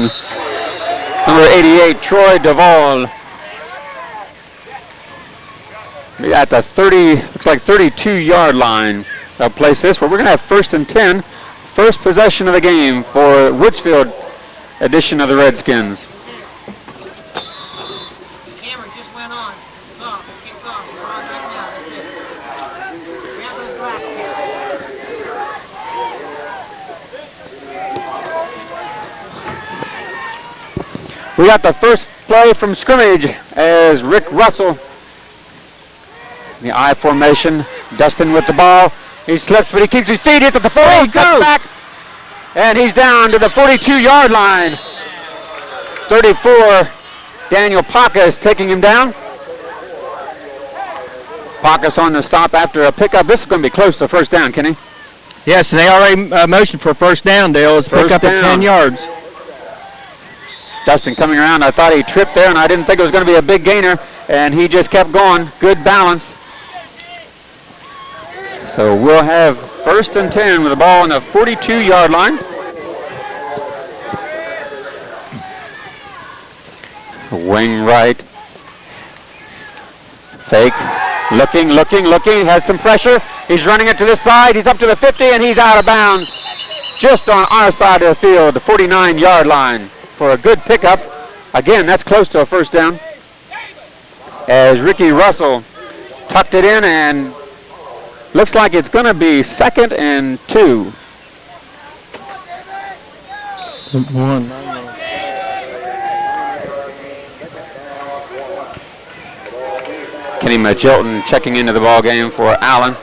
Number 88, Troy Duvall. At the 32-yard line of play this, where we're going to have 1st and 10. First possession of the game for Woodsfield edition of the Redskins. Camera just went on. It's off. It's off. We're on right now. That's it. Grab those glasses. We got the first play from scrimmage as Rick Russell, the I formation. Dustin with the ball. He slips, but he keeps his feet. Hits at the 40. Cuts back. And he's down to the 42-yard line. 34, Daniel Paka is taking him down. Paka's on the stop after a pickup. This is going to be close to first down, Kenny. Yes, and they already motioned for first down, Dale. It's pick up at 10 yards. Dustin coming around. I thought he tripped there, and I didn't think it was going to be a big gainer, and he just kept going. Good balance. So we'll have 1st and 10 with the ball on the 42-yard line. Wing right. Fake. Looking. Has some pressure. He's running it to this side. He's up to the 50, and he's out of bounds. Just on our side of the field, the 49-yard line for a good pickup. Again, that's close to a first down. As Ricky Russell tucked it in, and looks like it's going to be 2nd and 2. Kenny Magilton checking into the ball game for Allen.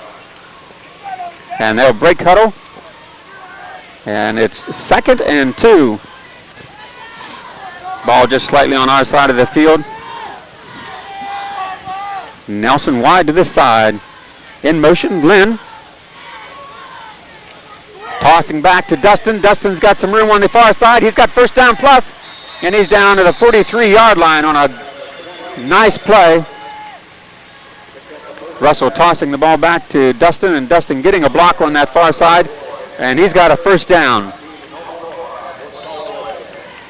And they'll break huddle. And it's 2nd and 2. Ball just slightly on our side of the field. Nelson wide to this side. In motion, Lynn. Tossing back to Dustin. Dustin's got some room on the far side. He's got first down plus, and he's down to the 43-yard line on a nice play. Russell tossing the ball back to Dustin, and Dustin getting a block on that far side, and he's got a first down.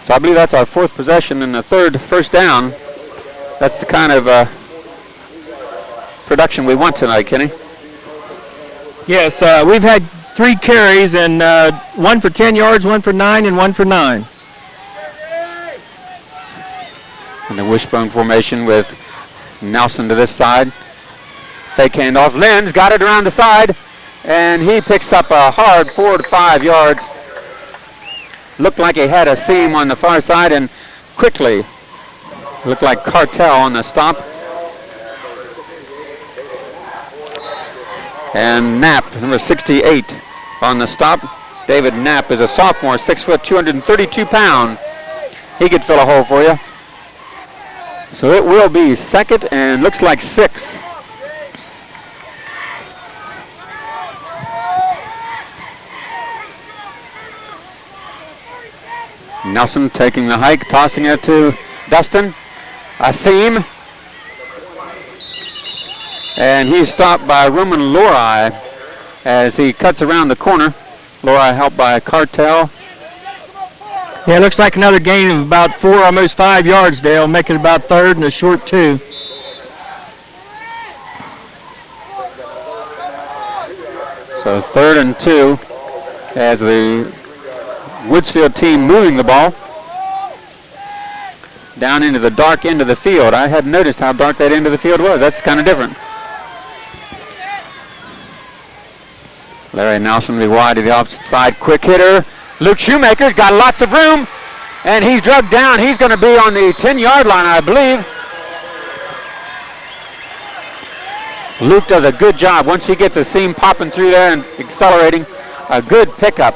So I believe that's our 4th possession and the 3rd first down. That's the kind of production we want tonight, Kenny. Yes, we've had 3 carries, and 1 for 10 yards, 1 for 9, and 1 for 9. And the wishbone formation with Nelson to this side. Fake handoff. Lynn's got it around the side, and he picks up a hard 4 to 5 yards. Looked like he had a seam on the far side, and quickly looked like Cartel on the stop. And Knapp, number 68, on the stop. David Knapp is a sophomore, 6 foot, 232 pounds. He could fill a hole for you. So it will be 2nd and looks like 6. Nelson taking the hike, tossing it to Dustin. A seam. And he's stopped by Roman Lori as he cuts around the corner. Lori helped by Cartel. Yeah, it looks like another gain of about 4, almost 5 yards, Dale, making it about 3rd and a short 2. So 3rd and 2 as the Woodsfield team moving the ball down into the dark end of the field. I hadn't noticed how dark that end of the field was. That's kind of different. Larry Nelson will be wide to the opposite side. Quick hitter. Luke Shoemaker's got lots of room, and he's drugged down. He's going to be on the 10-yard line, I believe. Luke does a good job. Once he gets a seam popping through there and accelerating, a good pickup.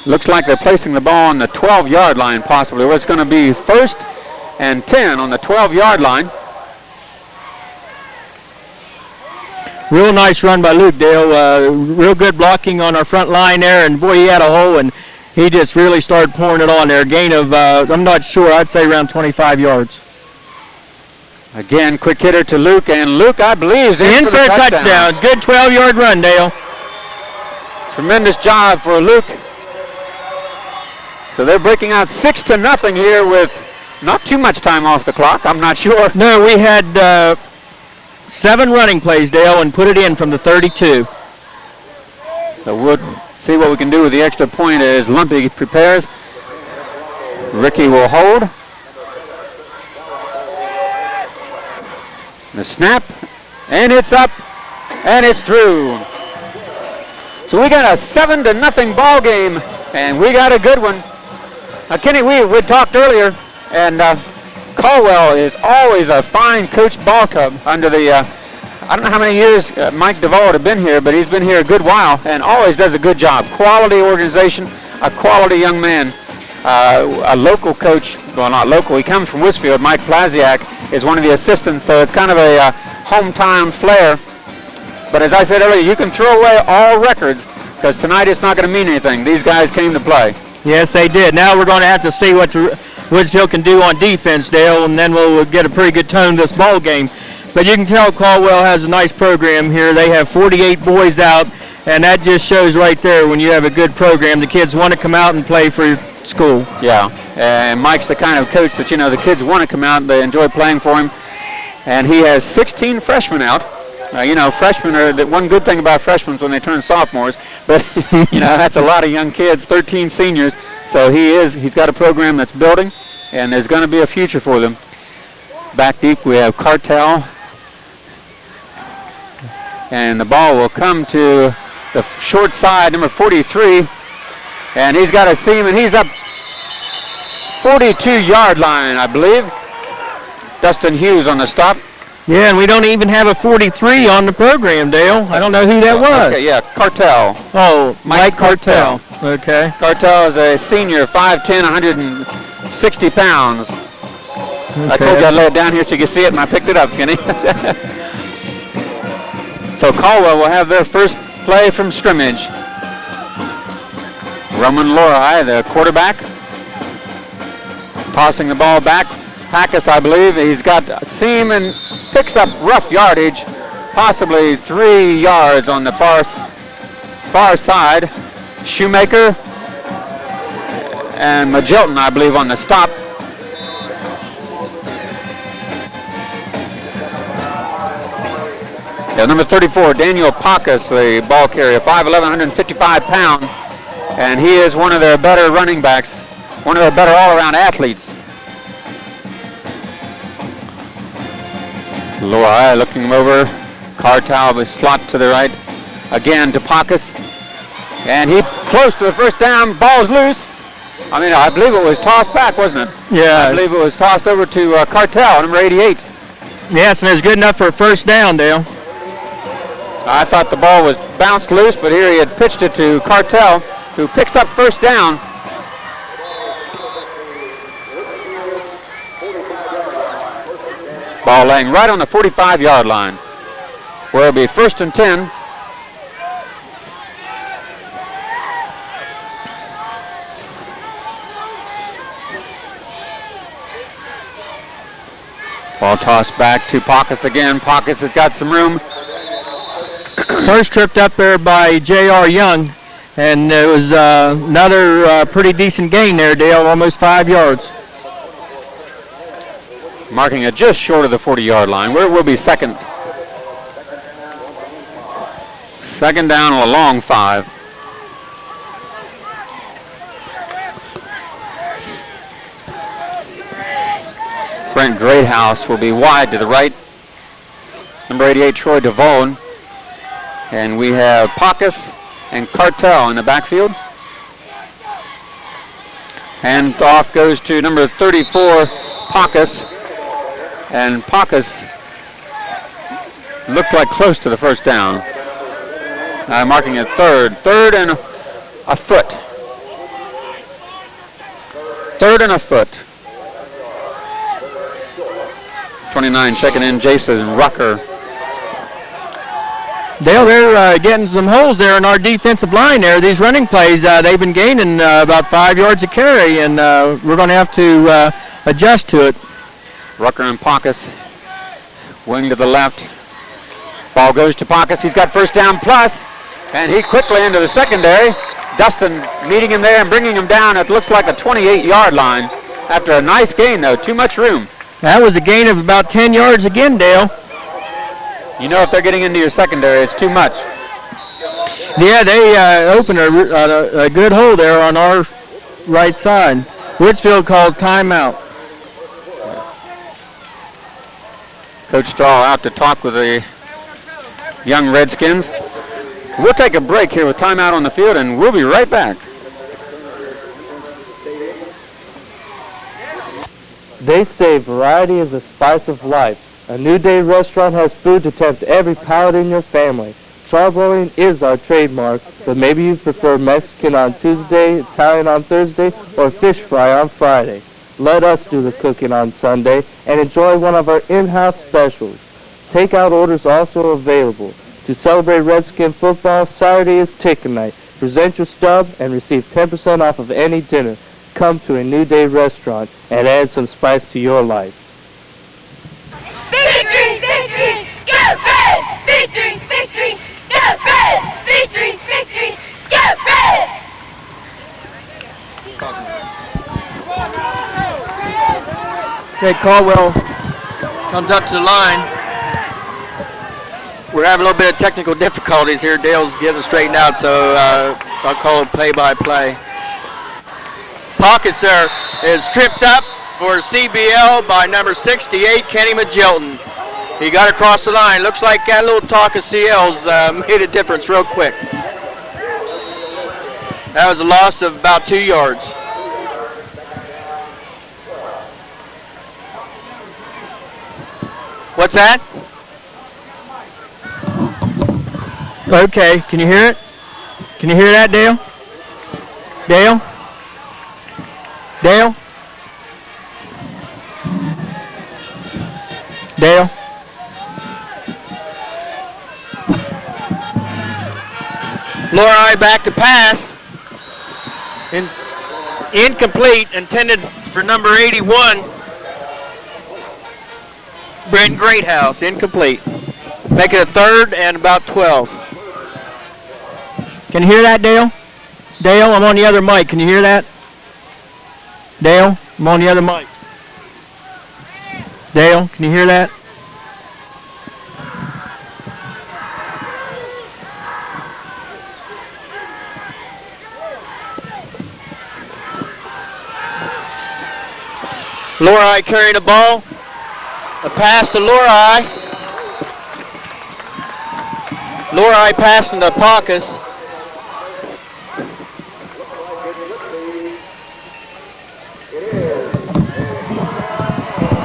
Looks like they're placing the ball on the 12-yard line possibly, where it's going to be 1st and 10 on the 12-yard line. Real nice run by Luke, Dale. Real good blocking on our front line there, and boy, he had a hole, and he just really started pouring it on there. Gain of, I'm not sure, I'd say around 25 yards. Again, quick hitter to Luke, and Luke, I believe, is in for a touchdown. Good 12-yard run, Dale. Tremendous job for Luke. So they're breaking out 6-0 here with not too much time off the clock. I'm not sure. No, we had 7 running plays, Dale, and put it in from the 32. So we'll see what we can do with the extra point as Lumpy prepares. Ricky will hold. The snap, and it's up, and it's through. So we got a 7-0 ball game, and we got a good one. Kenny, we talked earlier, and Caldwell is always a fine coached ball club under the, I don't know how many years Mike Duvall have been here, but he's been here a good while and always does a good job. Quality organization, a quality young man. A local coach, well not local, he comes from Woodsfield, Mike Plaziak is one of the assistants, so it's kind of a hometown flair. But as I said earlier, you can throw away all records because tonight it's not going to mean anything. These guys came to play. Yes, they did. Now we're going to have to see what Woodsfield can do on defense, Dale, and then we'll get a pretty good tone to this ball game. But you can tell Caldwell has a nice program here. They have 48 boys out, and that just shows right there when you have a good program. The kids want to come out and play for school. Yeah, and Mike's the kind of coach that, the kids want to come out and they enjoy playing for him. And he has 16 freshmen out. Freshmen are the one good thing about freshmen is when they turn sophomores. But, that's a lot of young kids, 13 seniors. So he's got a program that's building, and there's going to be a future for them. Back deep we have Cartel. And the ball will come to the short side, number 43. And he's got a seam, and he's up 42-yard line, I believe. Dustin Hughes on the stop. Yeah, and we don't even have a 43 on the program, Dale. I don't know who that was. Okay, yeah, Cartel. Oh, Mike Cartel. Okay. Cartel is a senior, 5'10", 160 pounds. Okay. I told you I'd lay it down here so you could see it, and I picked it up, Skinny. So Caldwell will have their first play from scrimmage. Roman Lorei, the quarterback, tossing the ball back. Packus, I believe, he's got a seam and picks up rough yardage, possibly 3 yards on the far side. Shoemaker and Magilton, I believe, on the stop. Yeah, number 34, Daniel Packus, the ball carrier, 5'11", 155 pounds. And he is one of their better running backs, one of their better all-around athletes. Lorei looking him over. Cartel with slot to the right. Again to Packus. And he close to the first down. Ball's loose. I believe it was tossed back, wasn't it? Yeah. I believe it was tossed over to Cartel, number 88. Yes, and it's good enough for a first down, Dale. I thought the ball was bounced loose, but here he had pitched it to Cartel, who picks up first down. Ball laying right on the 45-yard line, where it'll be 1st and 10. Ball tossed back to Packus again. Packus has got some room. First tripped up there by J.R. Young, and it was another pretty decent gain there, Dale, almost 5 yards. Marking it just short of the 40-yard line, where it will be second. Second down on a long 5. Brent Greathouse will be wide to the right. Number 88, Troy Devone. And we have Packus and Cartel in the backfield. And off goes to number 34, Packus. And Packus looked like close to the first down. Marking it third and a foot. 3rd and a foot. 29 checking in, Jason Rucker. Dale, they're getting some holes there in our defensive line there. These running plays, they've been gaining about 5 yards a carry, and we're going to have to adjust to it. Rucker and Packus, wing to the left. Ball goes to Packus. He's got first down plus, and he quickly into the secondary. Dustin meeting him there and bringing him down. It looks like a 28-yard line after a nice gain, though. Too much room. That was a gain of about 10 yards again, Dale. You know if they're getting into your secondary, it's too much. Yeah, they opened a good hole there on our right side. Woodsfield called timeout. Coach Straw out to talk with the young Redskins. We'll take a break here with timeout on the field, and we'll be right back. They say variety is the spice of life. A New Day restaurant has food to tempt every palate in your family. Charbroiling is our trademark, but maybe you prefer Mexican on Tuesday, Italian on Thursday, or fish fry on Friday. Let us do the cooking on Sunday and enjoy one of our in-house specials. Takeout orders also available. To celebrate Redskin football, Saturday is Ticket Night. Present your stub and receive 10% off of any dinner. Come to a New Day restaurant and add some spice to your life. Victory! Victory! Go Reds! Victory! Victory! Go Reds! Victory! Victory! Go Reds! Okay, Caldwell comes up to the line. We're having a little bit of technical difficulties here. Dale's getting straightened out, so I'll call it play-by-play. Pockets there is tripped up for CBL by number 68, Kenny Magilton. He got across the line. Looks like that little talk of CL's made a difference real quick. That was a loss of about 2 yards. What's that? Okay, can you hear it? Can you hear that, Dale? Dale? Dale? Dale? Lori back to pass. Incomplete, intended for number 81. Brent Greathouse, incomplete. Make it a 3rd and about 12. Can you hear that, Dale? Dale, I'm on the other mic. Can you hear that? Dale, I'm on the other mic. Dale, can you hear that? Lori carrying the ball. A pass to Lori. Lori passing to Pockus.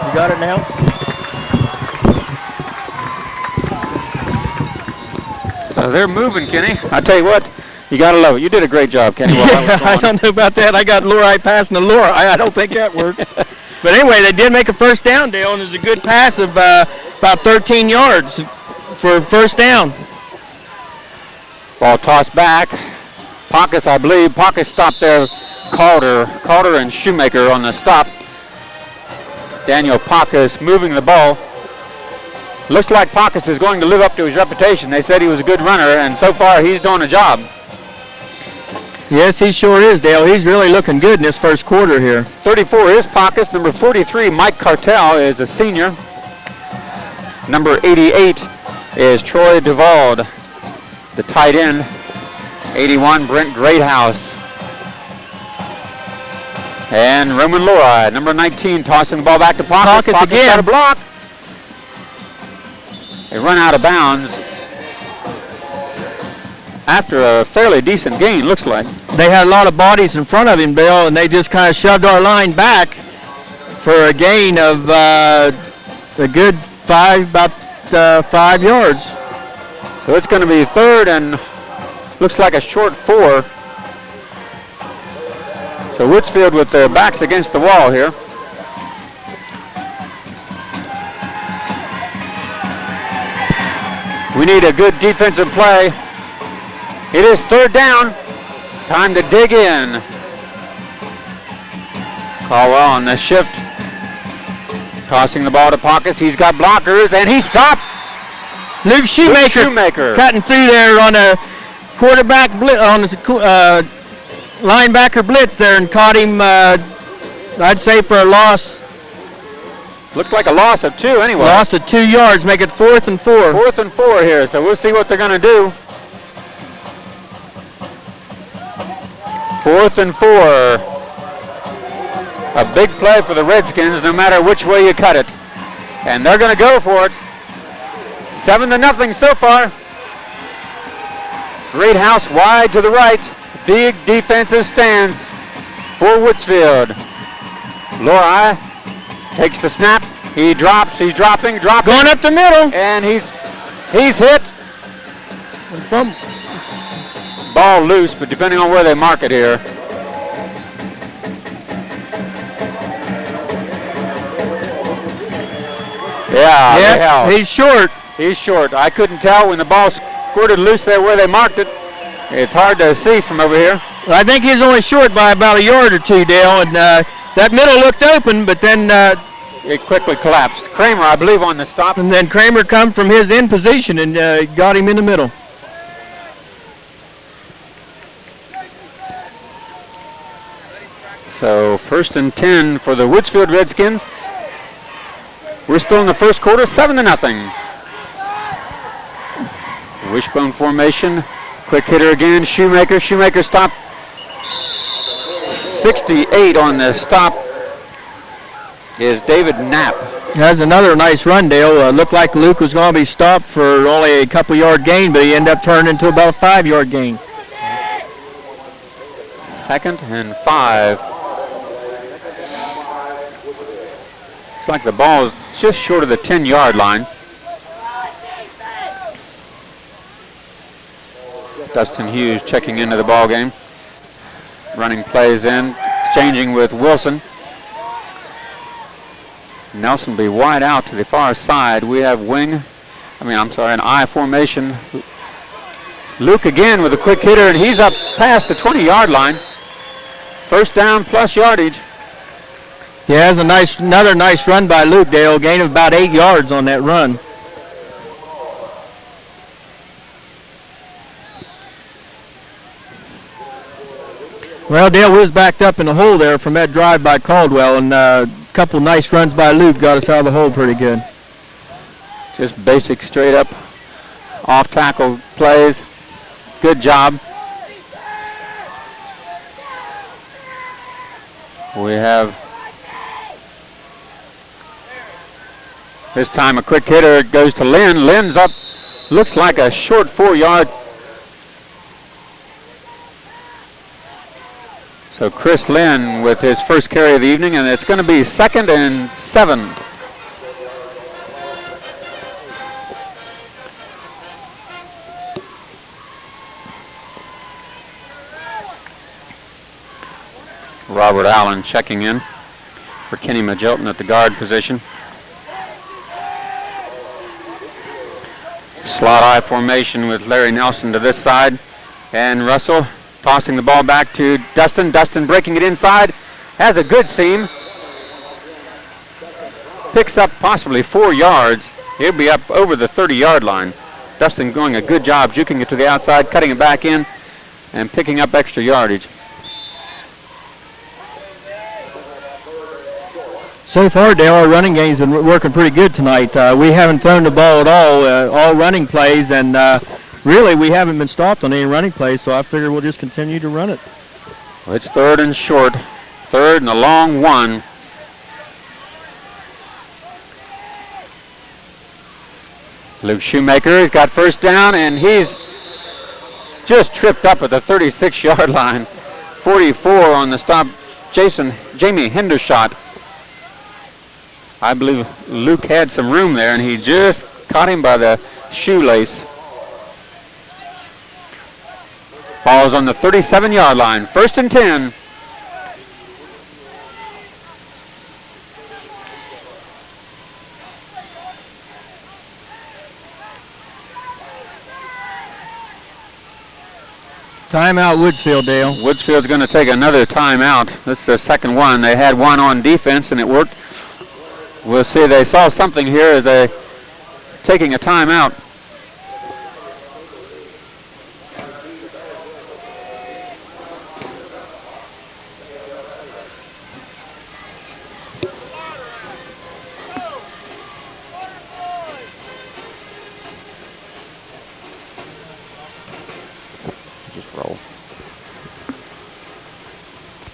You got it now? So they're moving, Kenny. I tell you what, you got to love it. You did a great job, Kenny. I don't know about that. I got Lori passing to Lori. I don't think that worked. But anyway, they did make a first down, Dale, and it was a good pass of about 13 yards for first down. Ball tossed back. Pockus, I believe. Pockus stopped there. Calder and Shoemaker on the stop. Daniel Pockus moving the ball. Looks like Pockus is going to live up to his reputation. They said he was a good runner, and so far he's doing a job. Yes, he sure is, Dale. He's really looking good in this first quarter here. 34 is Pockus. Number 43, Mike Cartel, is a senior. Number 88 is Troy Duvald, the tight end. 81, Brent Greathouse. And Roman Lori, number 19, tossing the ball back to Pockus. Pockus again. Got a block. They run out of bounds after a fairly decent gain, looks like. They had a lot of bodies in front of him, Bill, and they just kind of shoved our line back for a gain of a good about 5 yards. So it's going to be 3rd and looks like a short 4. So Woodsfield with their backs against the wall here. We need a good defensive play. It is 3rd down. Time to dig in. Caldwell on the shift. Tossing the ball to Pockus. He's got blockers, and he stopped. Luke Shoemaker Shoemaker cutting through there on a quarterback blitz, on the linebacker blitz there and caught him, I'd say, for a loss. Looked like a loss of 2 anyway. Loss of 2 yards, make it 4th and 4. 4th and 4 here, so we'll see what they're going to do. 4th and 4. A big play for the Redskins, no matter which way you cut it. And they're going to go for it. 7-0 so far. Great house wide to the right. Big defensive stance for Woodsfield. Lori takes the snap. He drops. He's dropping. Going up the middle. And he's hit. Ball loose, but depending on where they mark it here. Yeah, he's short. He's short. I couldn't tell when the ball squirted loose there where they marked it. It's hard to see from over here. I think he's only short by about a yard or 2, Dale, and that middle looked open, but then it quickly collapsed. Kramer, I believe, on the stop. And then Kramer come from his end position and got him in the middle. So 1st and 10 for the Woodsfield Redskins. We're still in the first quarter, 7-0. Wishbone formation. Quick hitter again, Shoemaker. Shoemaker stopped 68 on the stop is David Knapp. That's another nice run, Dale. Looked like Luke was going to be stopped for only a couple yard gain, but he ended up turning into about a 5-yard gain. 2nd and 5. Looks like the ball is just short of the 10-yard line. Dustin Hughes checking into the ball game. Running plays in, exchanging with Wilson. Nelson be wide out to the far side. We have an I formation. Luke again with a quick hitter, and he's up past the 20-yard line. First down plus yardage. Yeah, that's another nice run by Luke, Dale. Gain of about 8 yards on that run. Well, Dale, we was backed up in the hole there from that drive by Caldwell, and a couple nice runs by Luke got us out of the hole pretty good. Just basic, straight up, off tackle plays. Good job. We have this time a quick hitter. It goes to Lynn. Lynn's up, looks like a short 4-yard. So Chris Lynn with his first carry of the evening, and it's going to be 2nd and 7. Robert Allen checking in for Kenny Magilton at the guard position. Slot I formation with Larry Nelson to this side, and Russell tossing the ball back to Dustin. Dustin breaking it inside. Has a good seam. Picks up possibly 4 yards. He'll be up over the 30-yard line. Dustin doing a good job juking it to the outside, cutting it back in, and picking up extra yardage. So far, Dale, our running game's been working pretty good tonight. We haven't thrown the ball at all running plays, and really, we haven't been stopped on any running plays, so I figure we'll just continue to run it. Well, it's 3rd and short. 3rd and a long one. Luke Shoemaker has got first down, and he's just tripped up at the 36-yard line. 44 on the stop. Jamie Hendershot. I believe Luke had some room there, and he just caught him by the shoelace. Ball's on the 37-yard line. 1st and 10. Timeout Woodsfield, Dale. Woodsfield's going to take another timeout. This is the second one. They had one on defense, and it worked. We'll see. They saw something here as they taking a timeout.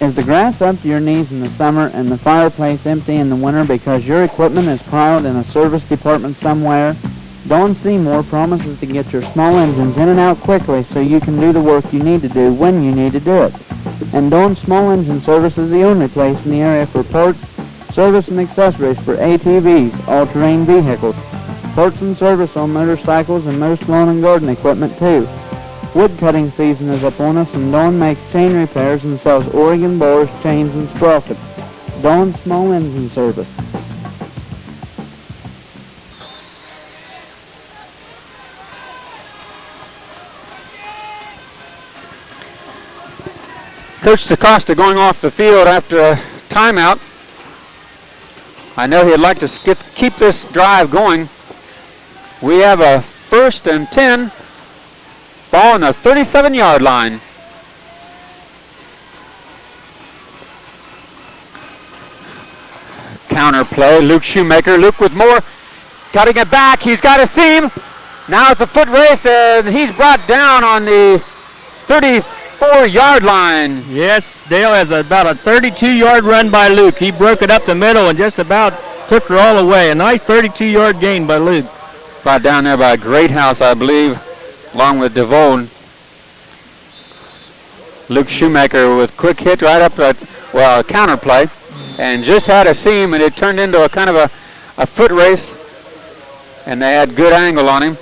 Is the grass up to your knees in the summer and the fireplace empty in the winter because your equipment is piled in a service department somewhere? Dawn Seymour promises to get your small engines in and out quickly so you can do the work you need to do when you need to do it. And Dawn Small Engine Service is the only place in the area for parts, service, and accessories for ATVs, all-terrain vehicles. Parts and service on motorcycles and most lawn and garden equipment too. Wood cutting season is upon us, and Dawn makes chain repairs and sells Oregon bars, chains, and sprockets. Dawn Small Engine Service. Coach DaCosta going off the field after a timeout. I know he'd like to keep this drive going. We have a 1st and 10. Ball on the 37-yard line. Counter play. Luke Shoemaker. Luke with more. Cutting it back. He's got a seam. Now it's a foot race, and he's brought down on the 34-yard line. Yes, Dale has about a 32-yard run by Luke. He broke it up the middle and just about took her all away. A nice 32-yard gain by Luke. Brought down there by Greathouse, I believe, along with DeVoe. Luke Shoemaker with quick hit right up at, a counter play, and just had a seam, and it turned into a kind of a foot race, and they had good angle on him.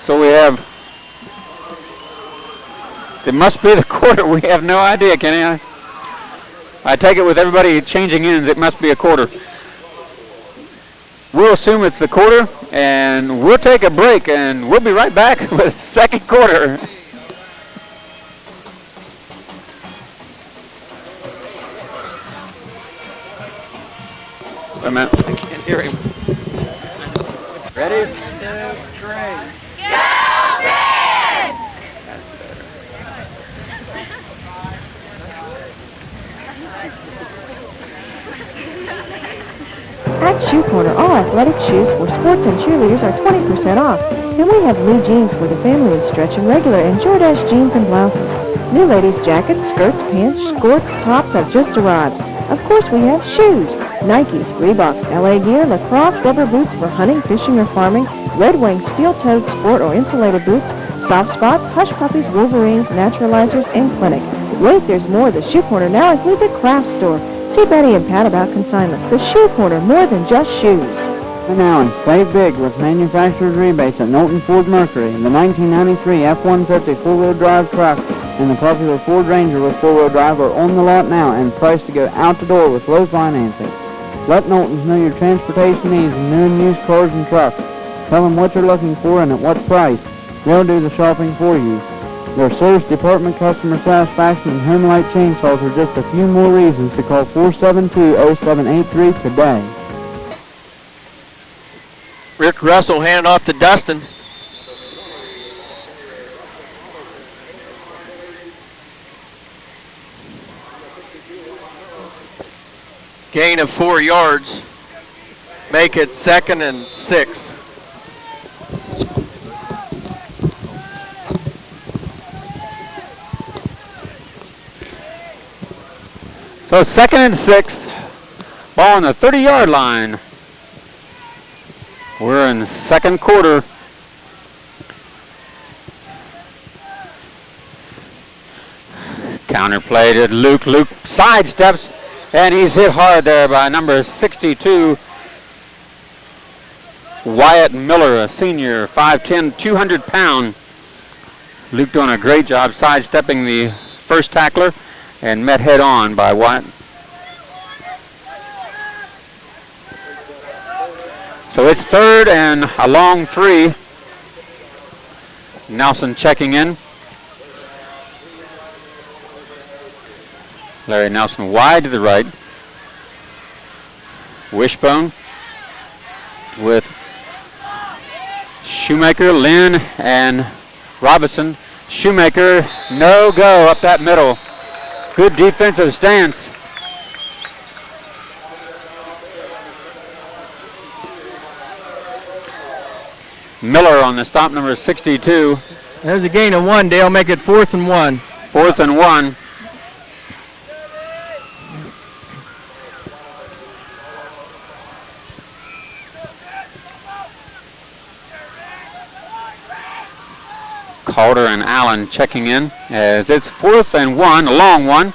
So we have, it must be the quarter. We have no idea, Kenny. I take it with everybody changing ends, it must be a quarter. We'll assume it's the quarter, and we'll take a break, and we'll be right back with the second quarter. Wait a minute. I can't hear him. Ready? 2, 3. Go Reds! At Shoe Corner, all athletic shoes for sports and cheerleaders are 20% off. And we have new jeans for the family in stretch and regular and Jordache jeans and blouses. New ladies' jackets, skirts, pants, skirts, tops have just arrived. Of course, we have shoes. Nikes, Reeboks, LA Gear, lacrosse, rubber boots for hunting, fishing, or farming, Red Wing, steel-toed sport or insulated boots, soft spots, hush puppies, Wolverines, naturalizers, and clinic. Wait, there's more. The Shoe Corner now includes a craft store. See Betty and Pat about consignments. The Shoe Corner, more than just shoes. And now, and save big with manufacturer's rebates at Knowlton Ford Mercury. The 1993 F-150 four-wheel drive truck and the popular Ford Ranger with four-wheel drive are on the lot now and priced to go out the door with low financing. Let Knowltons know your transportation needs in new and used cars and trucks. Tell them what you're looking for and at what price. They'll do the shopping for you. Their service department, customer satisfaction, and home light chainsaws are just a few more reasons to call 472-0783 today. Rick Russell hand off to Dustin. Gain of 4 yards. Make it 2nd and 6. So 2nd and 6. Ball on the 30-yard line. We're in the second quarter. Counter play to Luke. Luke sidesteps, and he's hit hard there by number 62, Wyatt Miller, a senior, 5'10", 200 pound. Luke doing a great job sidestepping the first tackler and met head on by Wyatt. So it's 3rd and a long 3. Nelson checking in. Larry Nelson wide to the right. Wishbone with Shoemaker, Lynn, and Robinson. Shoemaker, no go up that middle. Good defensive stance. Miller on the stop, number 62. There's a gain of 1, Dale. Make it 4th and 1. 4th and 1. Calder and Allen checking in as it's 4th and 1, a long one.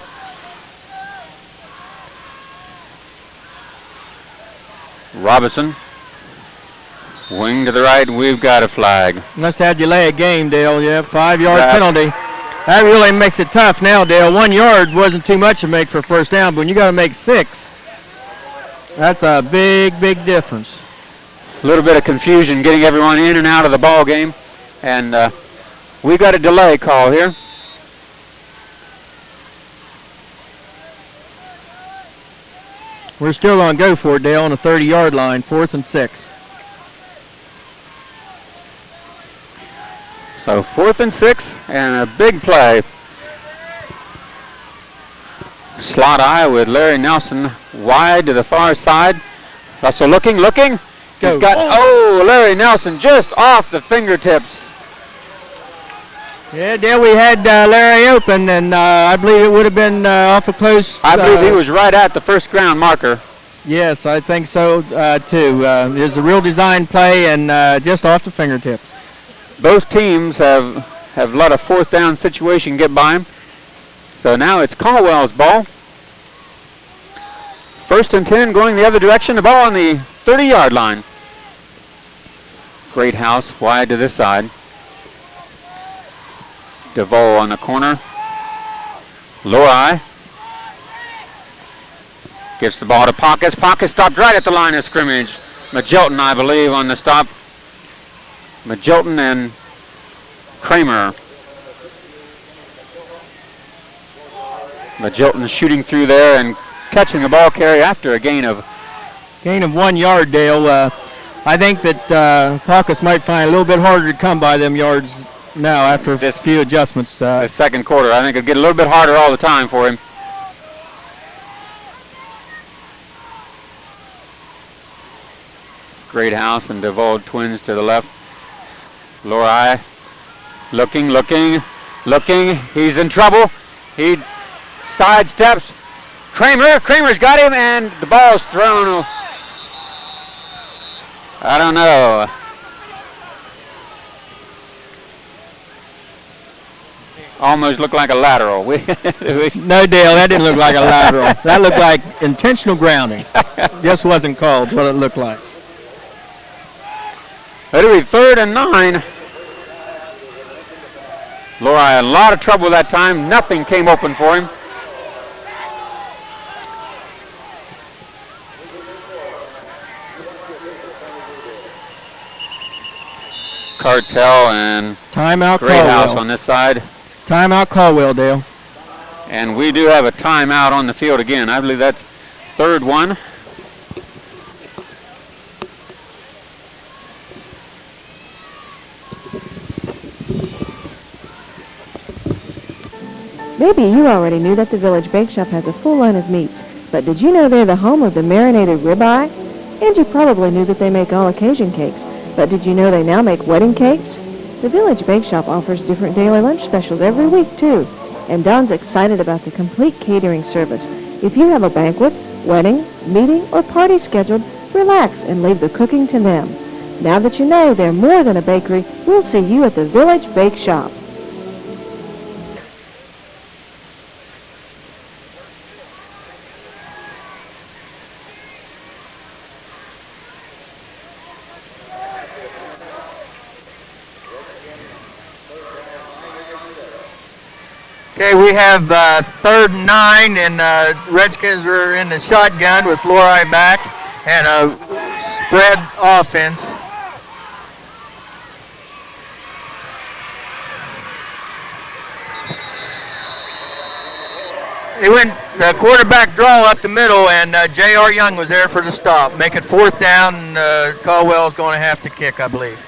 Robinson, wing to the right, we've got a flag. Must have delay a game, Dale. Yeah, 5-yard Right. penalty. That really makes it tough now, Dale. 1 yard wasn't too much to make for first down, but when you got to make 6, that's a big, big difference. A little bit of confusion getting everyone in and out of the ball game, and we got a delay call here. We're still going to go for it, Dale, on the 30-yard line, 4th and 6. So 4th and 6, and a big play. Slot eye with Larry Nelson wide to the far side. Russell looking. Go. He's got, Larry Nelson just off the fingertips. Yeah, Dale, we had Larry open, and I believe it would have been awful close. I believe he was right at the first ground marker. Yes, I think so, too. It was a real design play and just off the fingertips. Both teams have let a 4th down situation get by him. So now it's Caldwell's ball. 1st and 10 going the other direction. The ball on the 30-yard line. Great house wide to this side. DeVoe on the corner. Lori gets the ball to Pockets. Pockets stopped right at the line of scrimmage. Magilton, I believe, on the stop. Magilton and Kramer. Magilton shooting through there and catching the ball carry after a gain of 1 yard, Dale. I think that Pockets might find a little bit harder to come by them yards now after a few adjustments. the second quarter. I think it'll get a little bit harder all the time for him. Great house and DeVoe twins to the left. Lori looking. He's in trouble. He sidesteps. Kramer's got him, and the ball's thrown. I don't know. Almost looked like a lateral. No, Dale, that didn't look like a lateral. That looked like intentional grounding. Just wasn't called, what it looked like. It'll be 3rd and 9. Lori had a lot of trouble that time. Nothing came open for him. Cartel and Timeout Great House Caldwell. on this side. Timeout Caldwell, Dale. And we do have a timeout on the field again. I believe that's 3rd one. Maybe you already knew that the Village Bake Shop has a full line of meats, but did you know they're the home of the marinated ribeye? And you probably knew that they make all occasion cakes, but did you know they now make wedding cakes? The Village Bake Shop offers different daily lunch specials every week, too. And Don's excited about the complete catering service. If you have a banquet, wedding, meeting, or party scheduled, relax and leave the cooking to them. Now that you know they're more than a bakery, we'll see you at the Village Bake Shop. Okay, we have 3rd and 9, and Redskins are in the shotgun with Lori back and a spread offense. They went the quarterback draw up the middle, and J.R. Young was there for the stop. Make it 4th down, and Caldwell's going to have to kick, I believe.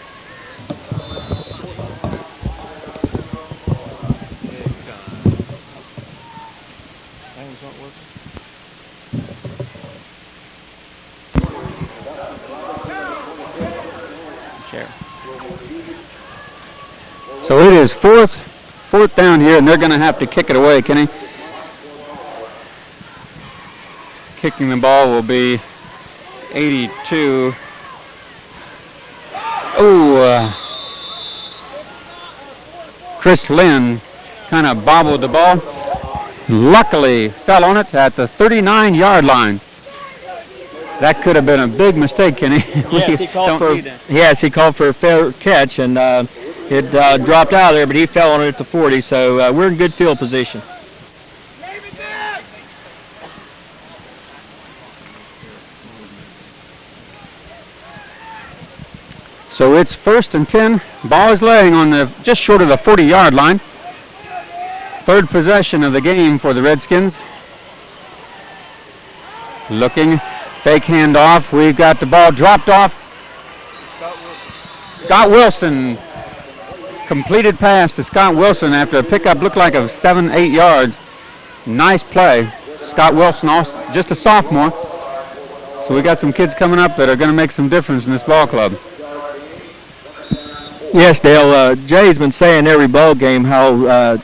So it is fourth down here, and they're going to have to kick it away, Kenny. Kicking the ball will be 82. Chris Lynn kind of bobbled the ball. Luckily fell on it at the 39-yard line. That could have been a big mistake, Kenny. Yes, he called for a fair catch, and it dropped out of there, but he fell on it at the 40, so we're in good field position. So it's 1st and 10. Ball is laying on just short of the 40-yard line. Third possession of the game for the Redskins. Looking, fake handoff. We've got the ball dropped off. Scott Wilson. Completed pass to Scott Wilson after a pickup looked like of 7-8 yards. Nice play. Scott Wilson, also just a sophomore. So we got some kids coming up that are going to make some difference in this ball club. Yes, Dale. Jay's been saying every ball game how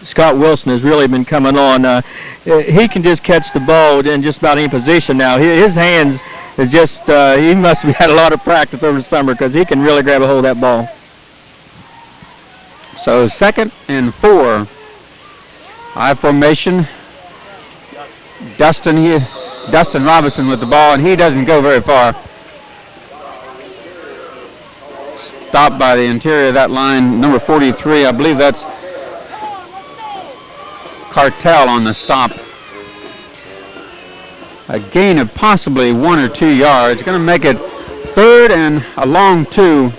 Scott Wilson has really been coming on. He can just catch the ball in just about any position now. His hands is just, he must have had a lot of practice over the summer because he can really grab a hold of that ball. So 2nd and 4. I formation. Dustin Robinson with the ball, and he doesn't go very far. Stopped by the interior of that line, number 43. I believe that's Cartel on the stop. A gain of possibly 1 or 2 yards. Going to make it 3rd and a long 2.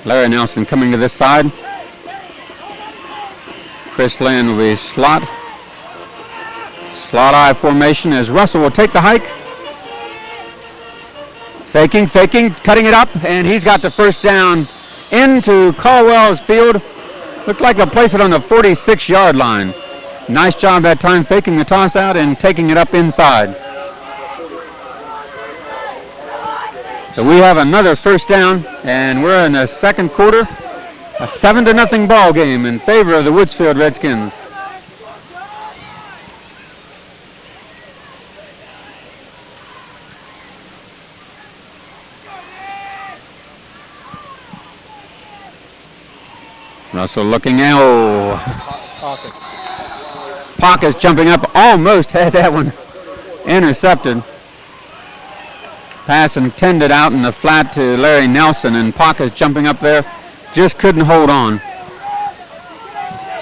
Larry Nelson coming to this side. Chris Lynn will be slot I formation as Russell will take the hike. Faking, cutting it up, and he's got the first down into Caldwell's field. Looked like they'll place it on the 46-yard line. Nice job that time faking the toss out and taking it up inside. So we have another first down, and we're in the second quarter. A 7-0 ball game in favor of the Woodsfield Redskins. Russell looking out. Pockets jumping up, almost had that one intercepted. Pass intended out in the flat to Larry Nelson, and Pockets jumping up there, just couldn't hold on.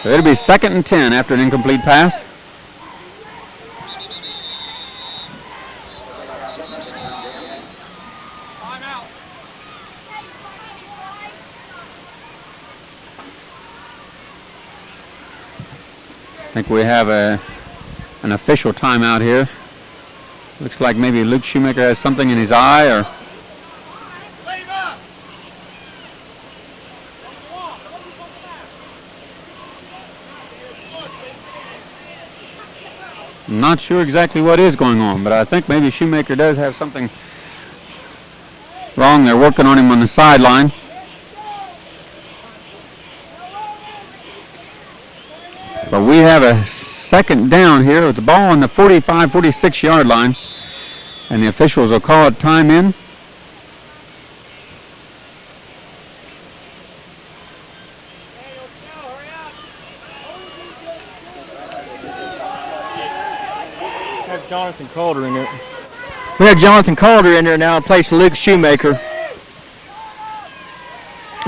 So it'll be 2nd and 10 after an incomplete pass. I think we have an official timeout here. Looks like maybe Luke Shoemaker has something in his eye, or I'm not sure exactly what is going on, but I think maybe Shoemaker does have something wrong. They're working on him on the sideline. But we have a 2nd down here with the ball on the 45, 46-yard line. And the officials will call it time in. We have Jonathan Calder in there. We have Jonathan Calder in there now in place of Luke Shoemaker.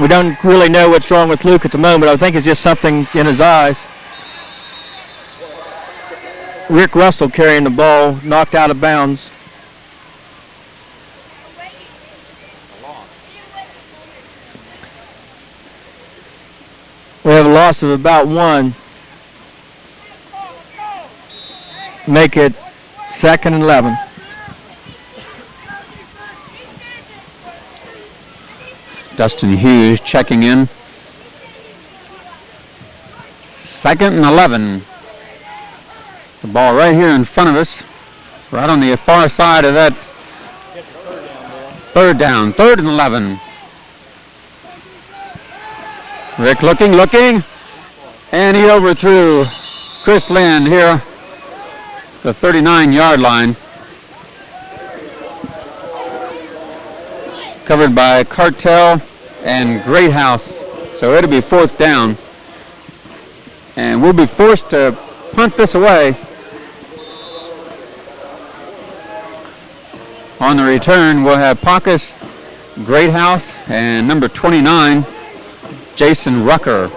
We don't really know what's wrong with Luke at the moment. I think it's just something in his eyes. Rick Russell carrying the ball, knocked out of bounds. We have a loss of about 1. Make it 2nd and 11. Dustin Hughes checking in. 2nd and 11. The ball right here in front of us, right on the far side of that 3rd down, 3rd and 11. Rick looking, and he overthrew Chris Lynn here, the 39-yard line. Covered by Cartel and Greathouse. So it'll be 4th down. And we'll be forced to punt this away. On the return, we'll have Pacus, Greathouse, and number 29, Jason Rucker.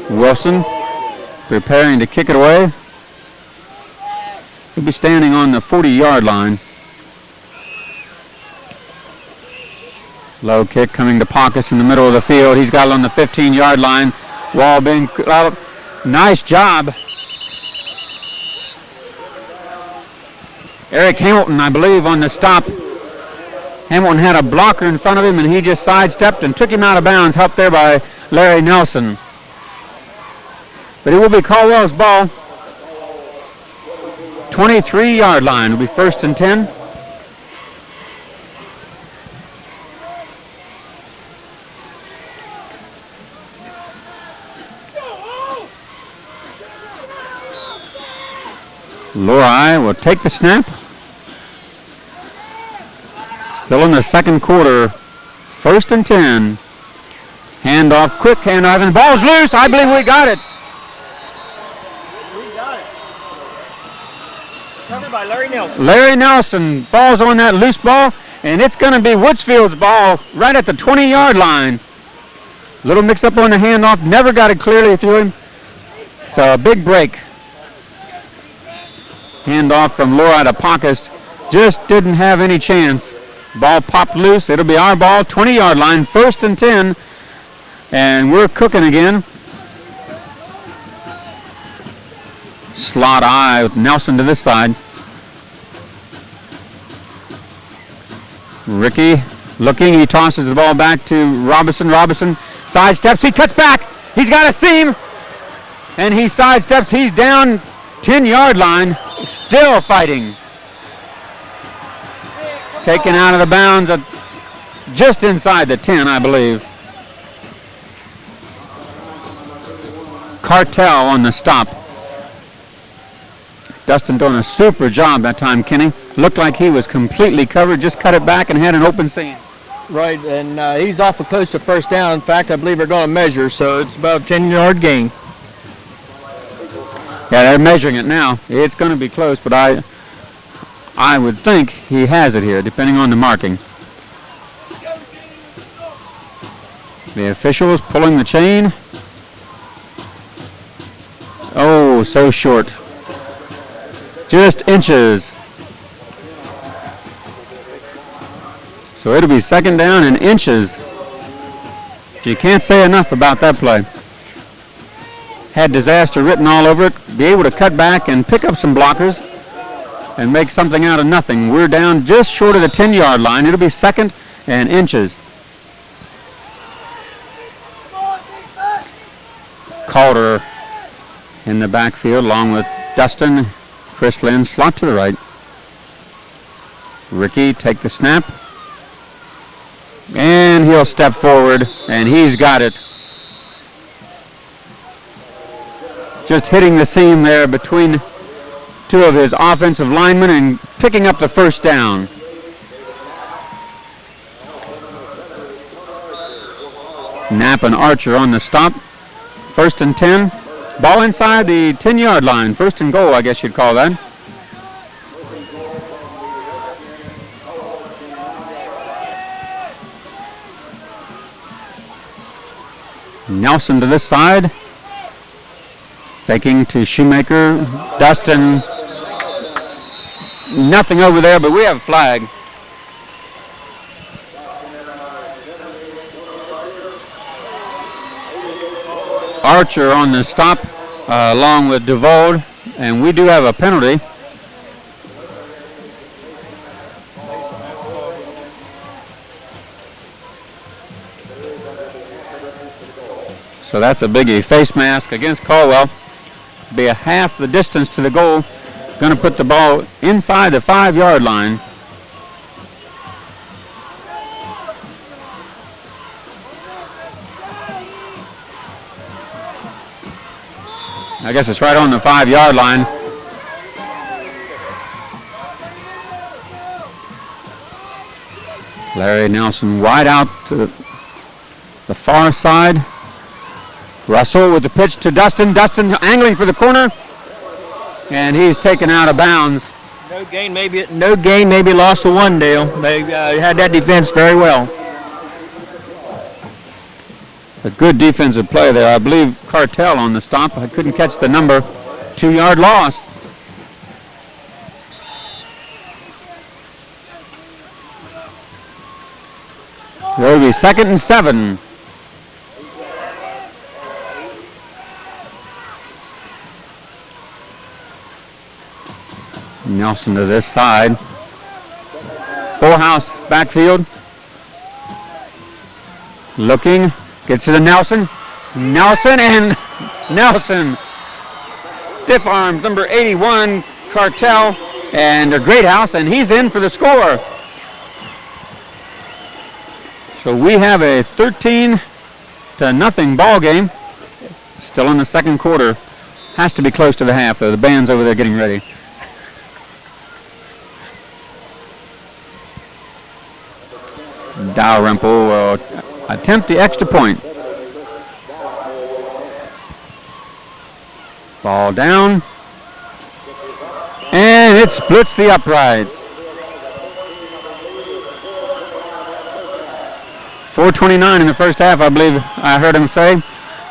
Wilson preparing to kick it away. He'll be standing on the 40-yard line. Low kick coming to Pacus in the middle of the field. He's got it on the 15-yard line. Wall being out. Nice job. Eric Hamilton, I believe, on the stop. Hamilton had a blocker in front of him, and he just sidestepped and took him out of bounds, helped there by Larry Nelson. But it will be Caldwell's ball. 23-yard line. It'll be 1st and 10. Lori will take the snap. Still in the second quarter. 1st and 10. Handoff, quick handoff, and the ball's loose. I believe we got it. Covered by Larry Nelson. Larry Nelson falls on that loose ball, and it's going to be Woodsfield's ball right at the 20-yard line. Little mix-up on the handoff, never got it clearly to him. So a big break. Handoff from Laura to Pacus, just didn't have any chance. Ball popped loose. It'll be our ball, 20-yard line, 1st and 10, and we're cooking again. Slot I with Nelson to this side. Ricky looking, he tosses the ball back to Robinson. Robinson sidesteps, he cuts back, he's got a seam, and he sidesteps, he's down 10-yard line, still fighting. Taken out of the bounds at just inside the 10, I believe. Cartel on the stop. Dustin doing a super job that time, Kenny. Looked like he was completely covered, just cut it back and had an open seam. Right, and he's awful close to 1st down. In fact, I believe they're going to measure, so it's about a 10-yard gain. Yeah, they're measuring it now. It's going to be close, but I would think he has it here, depending on the marking. The officials pulling the chain. Oh, so short. Just inches. So it'll be 2nd down and inches. You can't say enough about that play. Had disaster written all over it. Be able to cut back and pick up some blockers and make something out of nothing. We're down just short of the 10-yard line. It'll be 2nd and inches. Calder in the backfield along with Dustin. Chris Lynn, slot to the right. Ricky take the snap. And he'll step forward, and he's got it. Just hitting the seam there between two of his offensive linemen and picking up the 1st down. Knapp and Archer on the stop. 1st and 10. Ball inside the 10-yard line. 1st and goal, I guess you'd call that. Nelson to this side. Faking to Shoemaker. Dustin. Nothing over there, but we have a flag. Archer on the stop along with DeVold, and we do have a penalty. So that's a biggie. Face mask against Caldwell. Be a half the distance to the goal. Going to put the ball inside the 5-yard line. I guess it's right on the 5-yard line. Larry Nelson wide out to the far side. Russell with the pitch to Dustin. Dustin angling for the corner. And he's taken out of bounds. No gain, maybe loss of one, Dale. They had that defense very well. A good defensive play there. I believe Cartel on the stop. I couldn't catch the number. 2-yard loss. There will be 2nd and 7. Nelson to this side. Full house backfield. Looking. Gets to the Nelson. Nelson and Nelson. Stiff arms number 81, Cartel, and a great house, and he's in for the score. So we have a 13-0 ball game. Still in the second quarter. Has to be close to the half, though. The band's over there getting ready. Dalrymple will attempt the extra point. Ball down. And it splits the uprights. 4:29 in the first half, I believe I heard him say.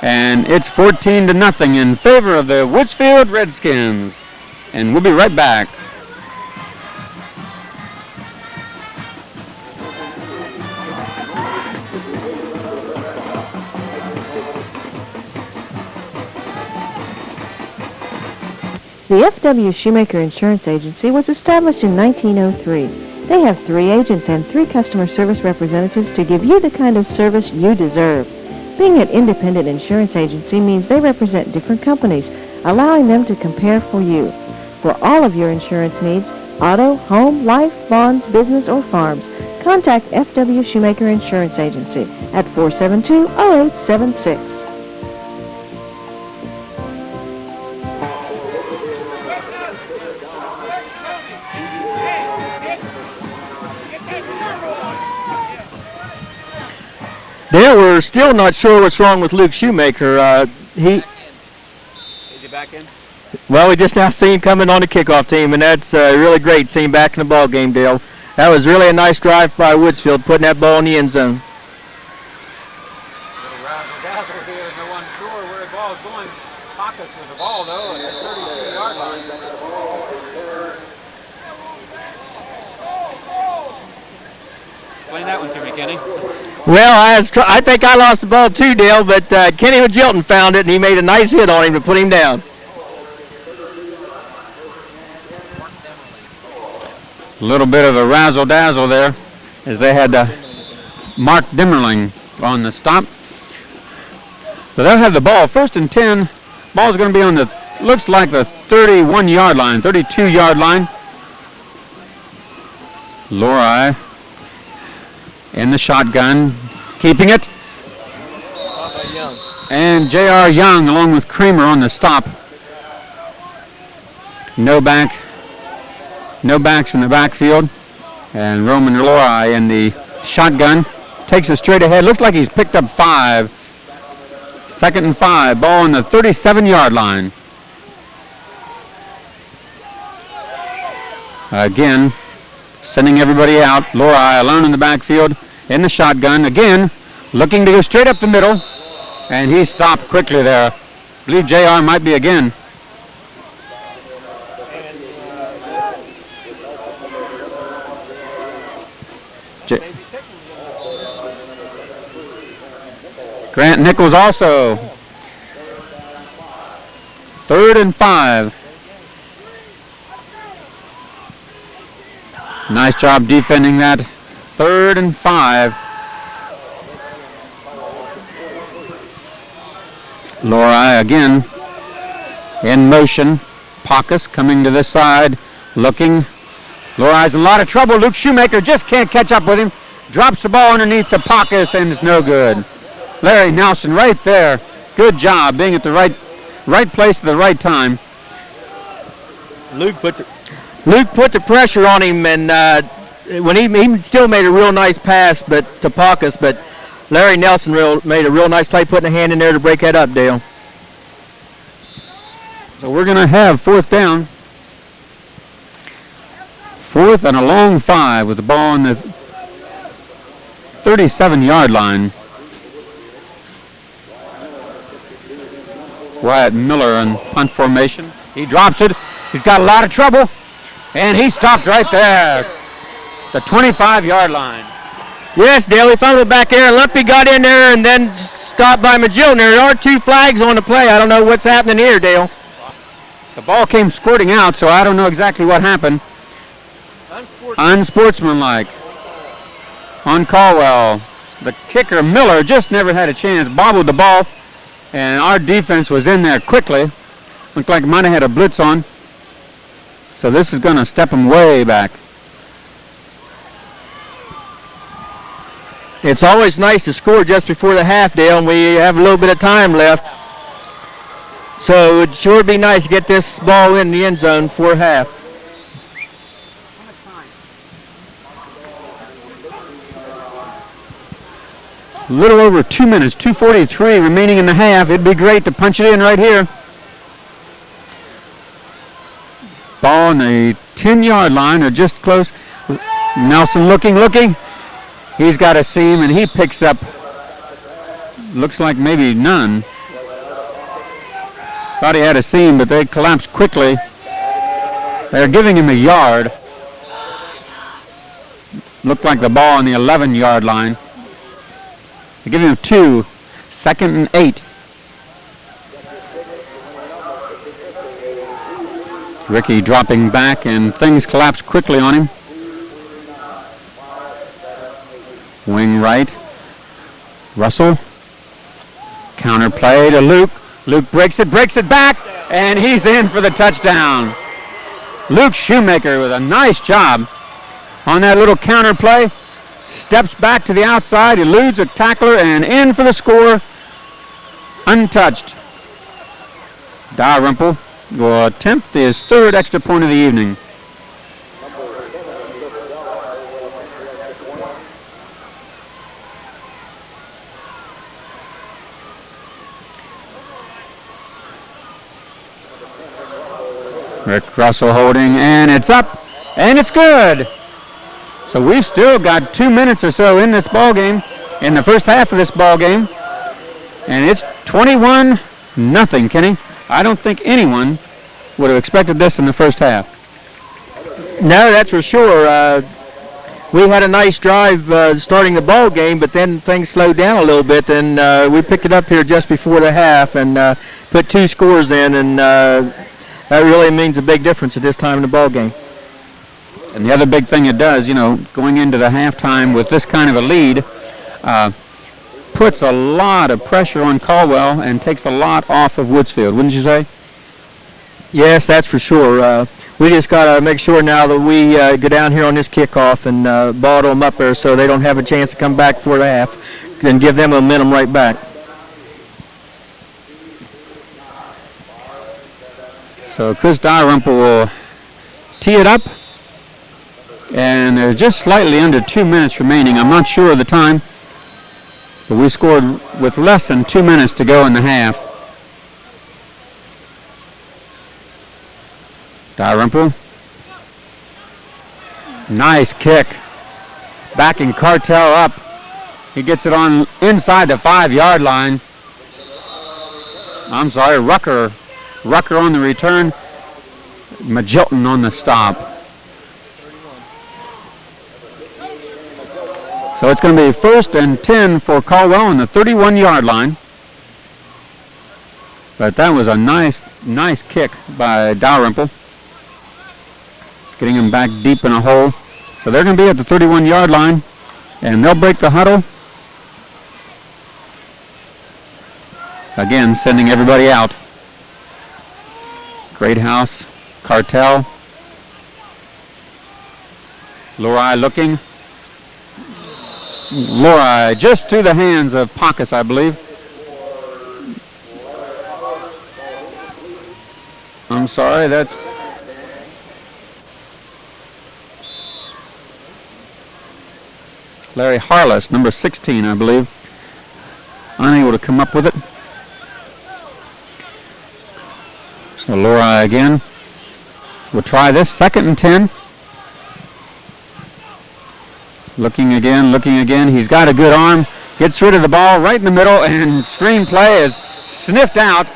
And it's 14-0 in favor of the Woodsfield Redskins. And we'll be right back. The F.W. Shoemaker Insurance Agency was established in 1903. They have 3 agents and 3 customer service representatives to give you the kind of service you deserve. Being an independent insurance agency means they represent different companies, allowing them to compare for you. For all of your insurance needs, auto, home, life, bonds, business, or farms, contact F.W. Shoemaker Insurance Agency at 472-0876. Dale, we're still not sure what's wrong with Luke Shoemaker. Is he back in? Well, we just now seen him coming on the kickoff team, and that's really great seeing him back in the ball game, Dale. That was really a nice drive by Woodsfield, putting that ball in the end zone. Little razzle-dazzle here. No one sure where the ball is going. Pockets with the ball, though, at the 32-yard line. Explain that one to me, Kenny. Well, I think I lost the ball too, Dale, but Kenny Jilton found it, and he made a nice hit on him to put him down. A little bit of a razzle-dazzle there as they had Mark Dimmerling on the stop. So they'll have the ball. 1st and 10. Ball's going to be on the, looks like the 31-yard line, 32-yard line. Lori in the shotgun, keeping it. And J.R. Young along with Kramer on the stop. No backs in the backfield. And Roman Lori in the shotgun. Takes it straight ahead. Looks like he's picked up 5. 2nd and 5. Ball on the 37-yard line. Again, sending everybody out. Lori alone in the backfield in the shotgun. Again, looking to go straight up the middle. And he stopped quickly there. I believe JR might be again. Grant Nichols also. 3rd and 5. Nice job defending that. 3rd and 5. Lori again in motion. Pacus coming to this side, looking. Lori's in a lot of trouble. Luke Shoemaker just can't catch up with him. Drops the ball underneath the Pacus, and it's no good. Larry Nelson right there. Good job being at the right right place at the right time. Luke put the pressure on him, and when he still made a real nice pass, but to Pacus, but Larry Nelson made a real nice play, putting a hand in there to break that up, Dale. So we're going to have 4th down. 4th and a long 5 with the ball on the 37-yard line. Wyatt Miller in punt formation. He drops it. He's got a lot of trouble, and he stopped right there. The 25-yard line. Yes, Dale, he found it back there. Lumpy got in there and then stopped by Magillon. There are 2 flags on the play. I don't know what's happening here, Dale. The ball came squirting out, so I don't know exactly what happened. Unsportsmanlike on Caldwell. The kicker, Miller, just never had a chance. Bobbled the ball, and our defense was in there quickly. Looked like it might have had a blitz on. So this is going to step him way back. It's always nice to score just before the half, Dale, and we have a little bit of time left. So it sure would be nice to get this ball in the end zone for half. A little over 2 minutes, 2:43 remaining in the half. It'd be great to punch it in right here. Ball on the 10-yard line, or just close. Nelson looking. He's got a seam, and he picks up, looks like maybe none. Thought he had a seam, but they collapsed quickly. They're giving him a yard. Looked like the ball on the 11-yard line. They're giving him 2, 2nd and 8. Ricky dropping back, and things collapse quickly on him. Wing right. Russell. Counter play to Luke. Luke breaks it back, and he's in for the touchdown. Luke Shoemaker with a nice job on that little counter play. Steps back to the outside, eludes a tackler, and in for the score. Untouched. Dalrymple will attempt his 3rd extra point of the evening. Rick Russell holding, and it's up, and it's good. So we've still got 2 minutes or so in this ball game, in the first half of this ball game, and it's 21-0, Kenny. I don't think anyone would have expected this in the first half. No, that's for sure. We had a nice drive starting the ball game, but then things slowed down a little bit, and we picked it up here just before the half and put 2 scores in, and that really means a big difference at this time in the ball game. And the other big thing it does, going into the halftime with this kind of a lead, puts a lot of pressure on Caldwell and takes a lot off of Woodsfield, wouldn't you say? Yes, that's for sure. We just got to make sure now that we go down here on this kickoff and ball them up there so they don't have a chance to come back for the half and give them momentum right back. So Chris Dalrymple will tee it up. And there's just slightly under 2 minutes remaining. I'm not sure of the time, but we scored with less than 2 minutes to go in the half. Dalrymple. Nice kick. Backing Cartel up. He gets it on inside the 5-yard line. I'm sorry, Rucker. Rucker on the return. Magillon on the stop. So it's going to be 1st and 10 for Caldwell on the 31-yard line. But that was a nice kick by Dalrymple. Getting him back deep in a hole. So they're going to be at the 31-yard line, and they'll break the huddle. Again, sending everybody out. Greathouse, Cartel. Lori looking. Lori just through the hands of Pacus, I believe. I'm sorry, that's Larry Harless, number 16, I believe. Unable to come up with it. So Lori again. We'll try this, 2nd and 10. Looking again. He's got a good arm. Gets rid of the ball right in the middle, and screenplay is sniffed out.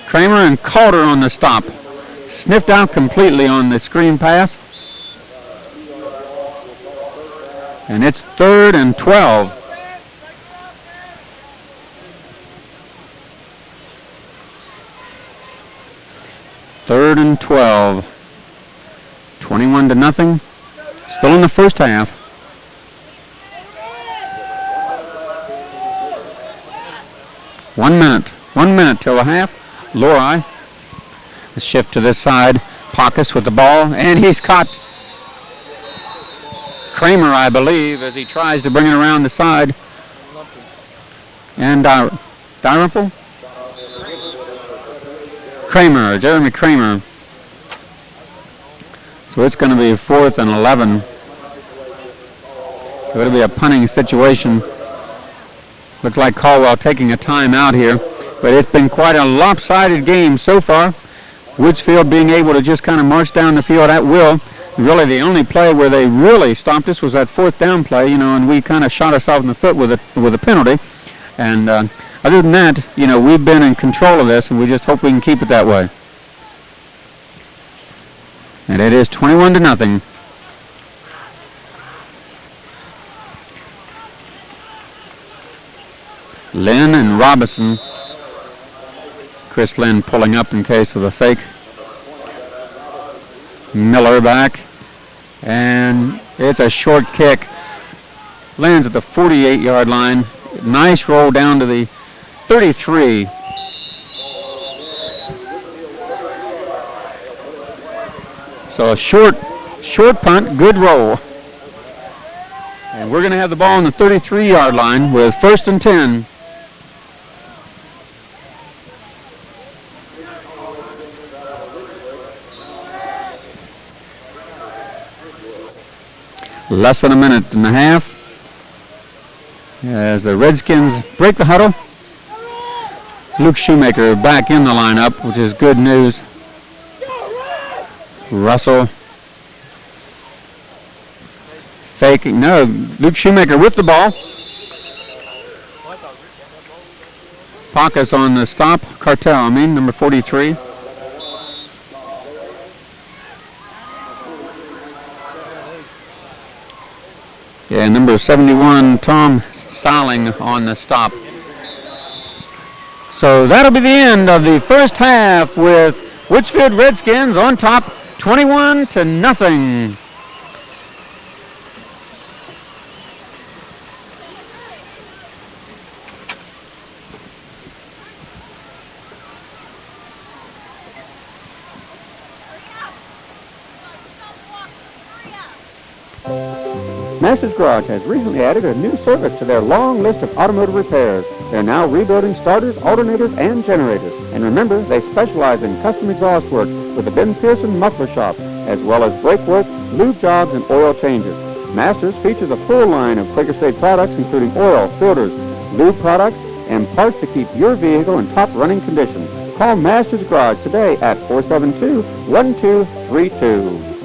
Kramer and Calder on the stop. Sniffed out completely on the screen pass. And it's 3rd and 12. Third and 12. 21-0. Still in the first half. One minute till the half. Lori, the shift to this side. Pacus with the ball, and he's caught Kramer, I believe, as he tries to bring it around the side. And Dalrymple? Kramer, Jeremy Kramer. So it's going to be 4th and 11. So it'll be a punting situation. Looks like Caldwell taking a timeout here. But it's been quite a lopsided game so far. Woodsfield being able to just kind of march down the field at will. Really, the only play where they really stopped us was that 4th down play, and we kind of shot ourselves in the foot with a penalty. And other than that, we've been in control of this, and we just hope we can keep it that way. And it is 21-0. Lynn and Robinson. Chris Lynn pulling up in case of a fake. Miller back. And it's a short kick. Lands at the 48-yard line. Nice roll down to the 33. So a short punt, good roll. And we're going to have the ball on the 33-yard line with 1st and 10. Less than a minute and a half as the Redskins break the huddle. Luke Shoemaker back in the lineup, which is good news. Russell faking. No, Luke Shoemaker with the ball. Pacus on the stop. Cartel, number 43. Yeah, number 71, Tom Saling on the stop. So that'll be the end of the first half with Woodsfield Redskins on top 21-0. Masters Garage has recently added a new service to their long list of automotive repairs. They're now rebuilding starters, alternators, and generators. And remember, they specialize in custom exhaust work with the Ben Pearson Muffler Shop, as well as brake work, lube jobs, and oil changes. Masters features a full line of Quaker State products, including oil, filters, lube products, and parts to keep your vehicle in top running condition. Call Masters Garage today at 472-1232.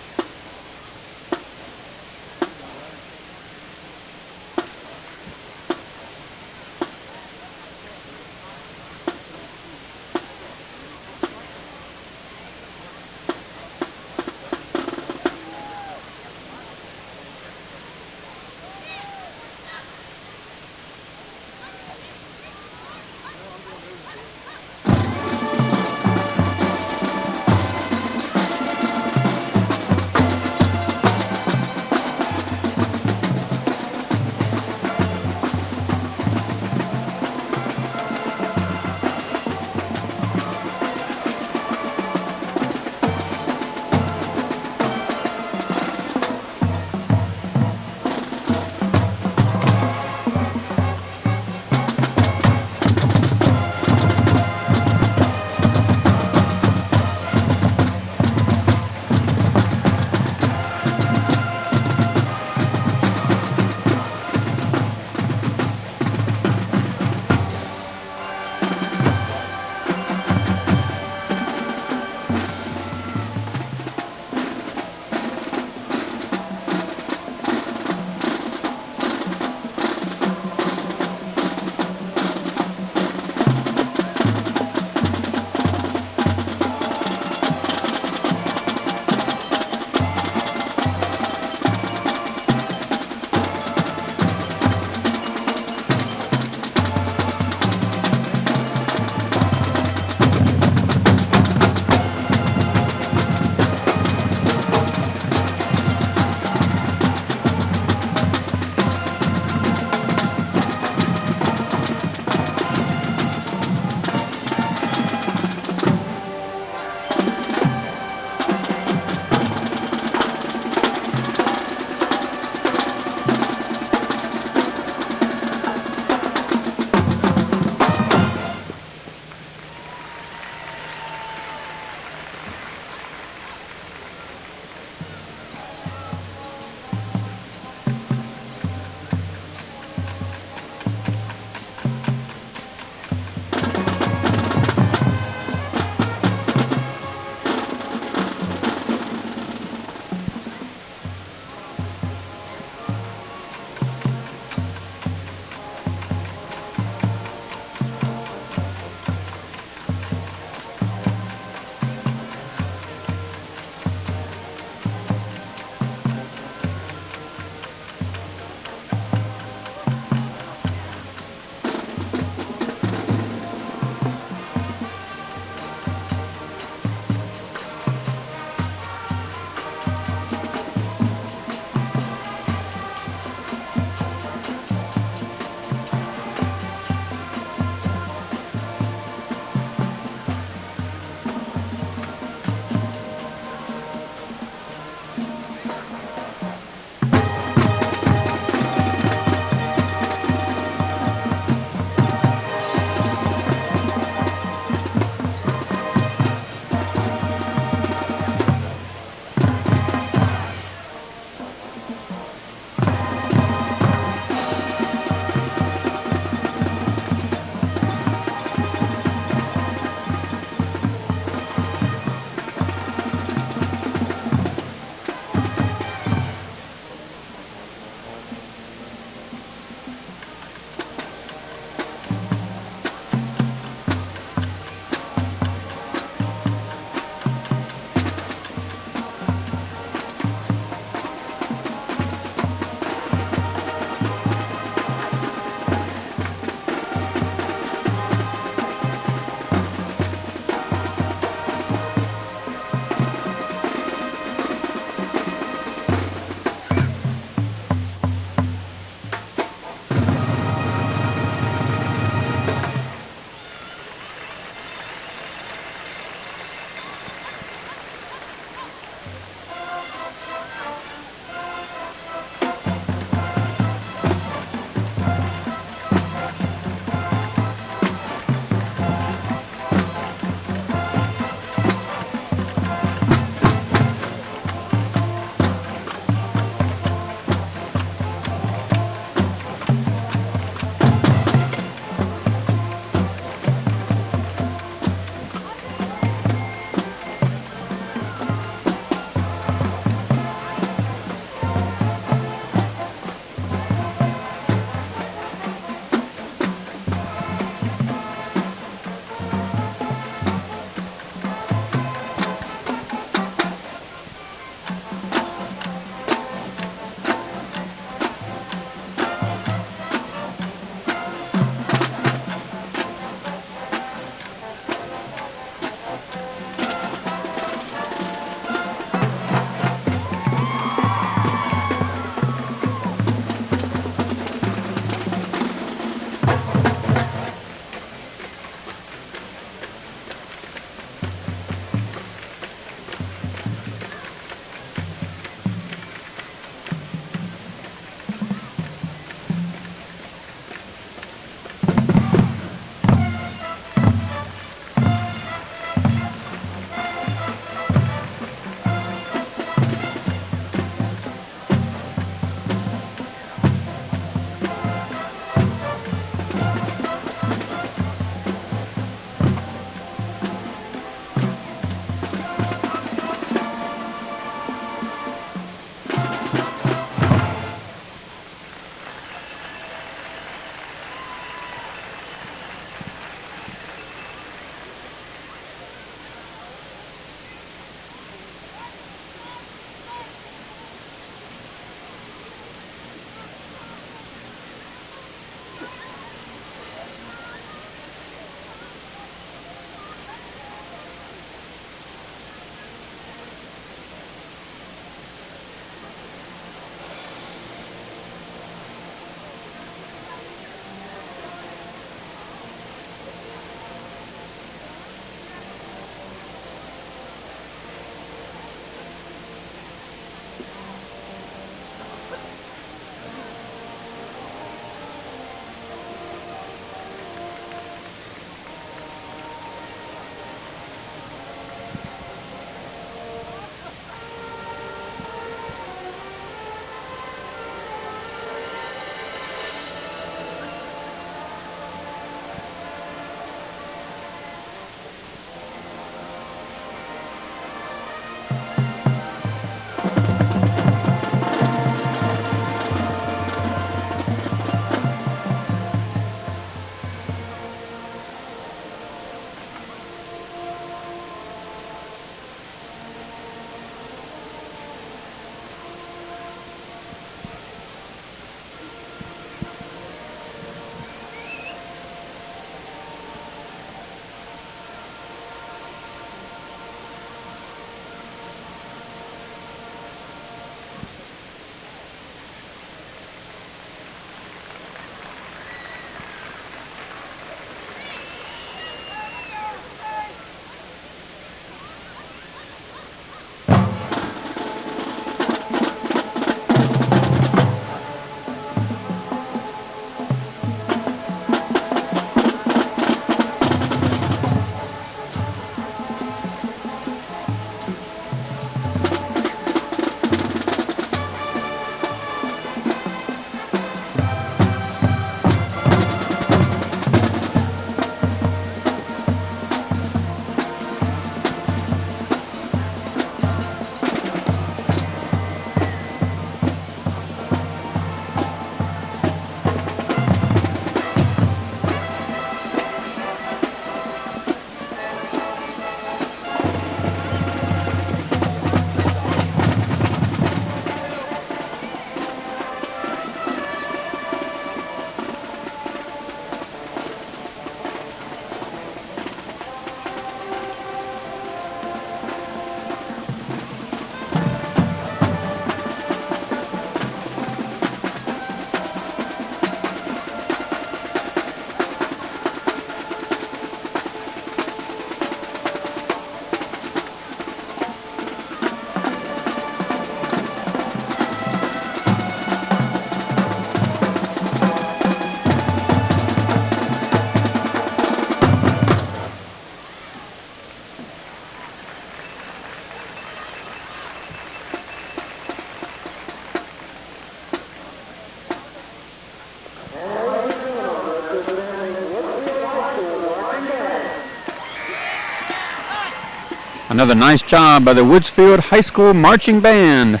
Another nice job by the Woodsfield High School Marching Band.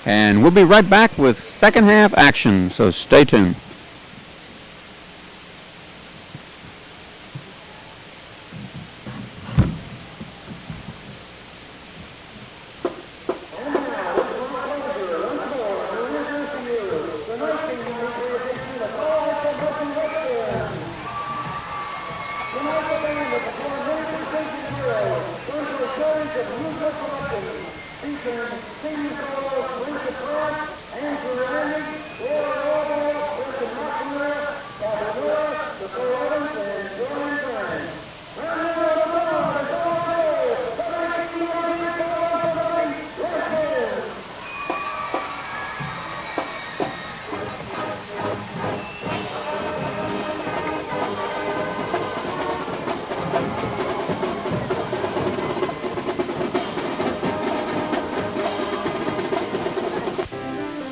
And we'll be right back with second half action, so stay tuned.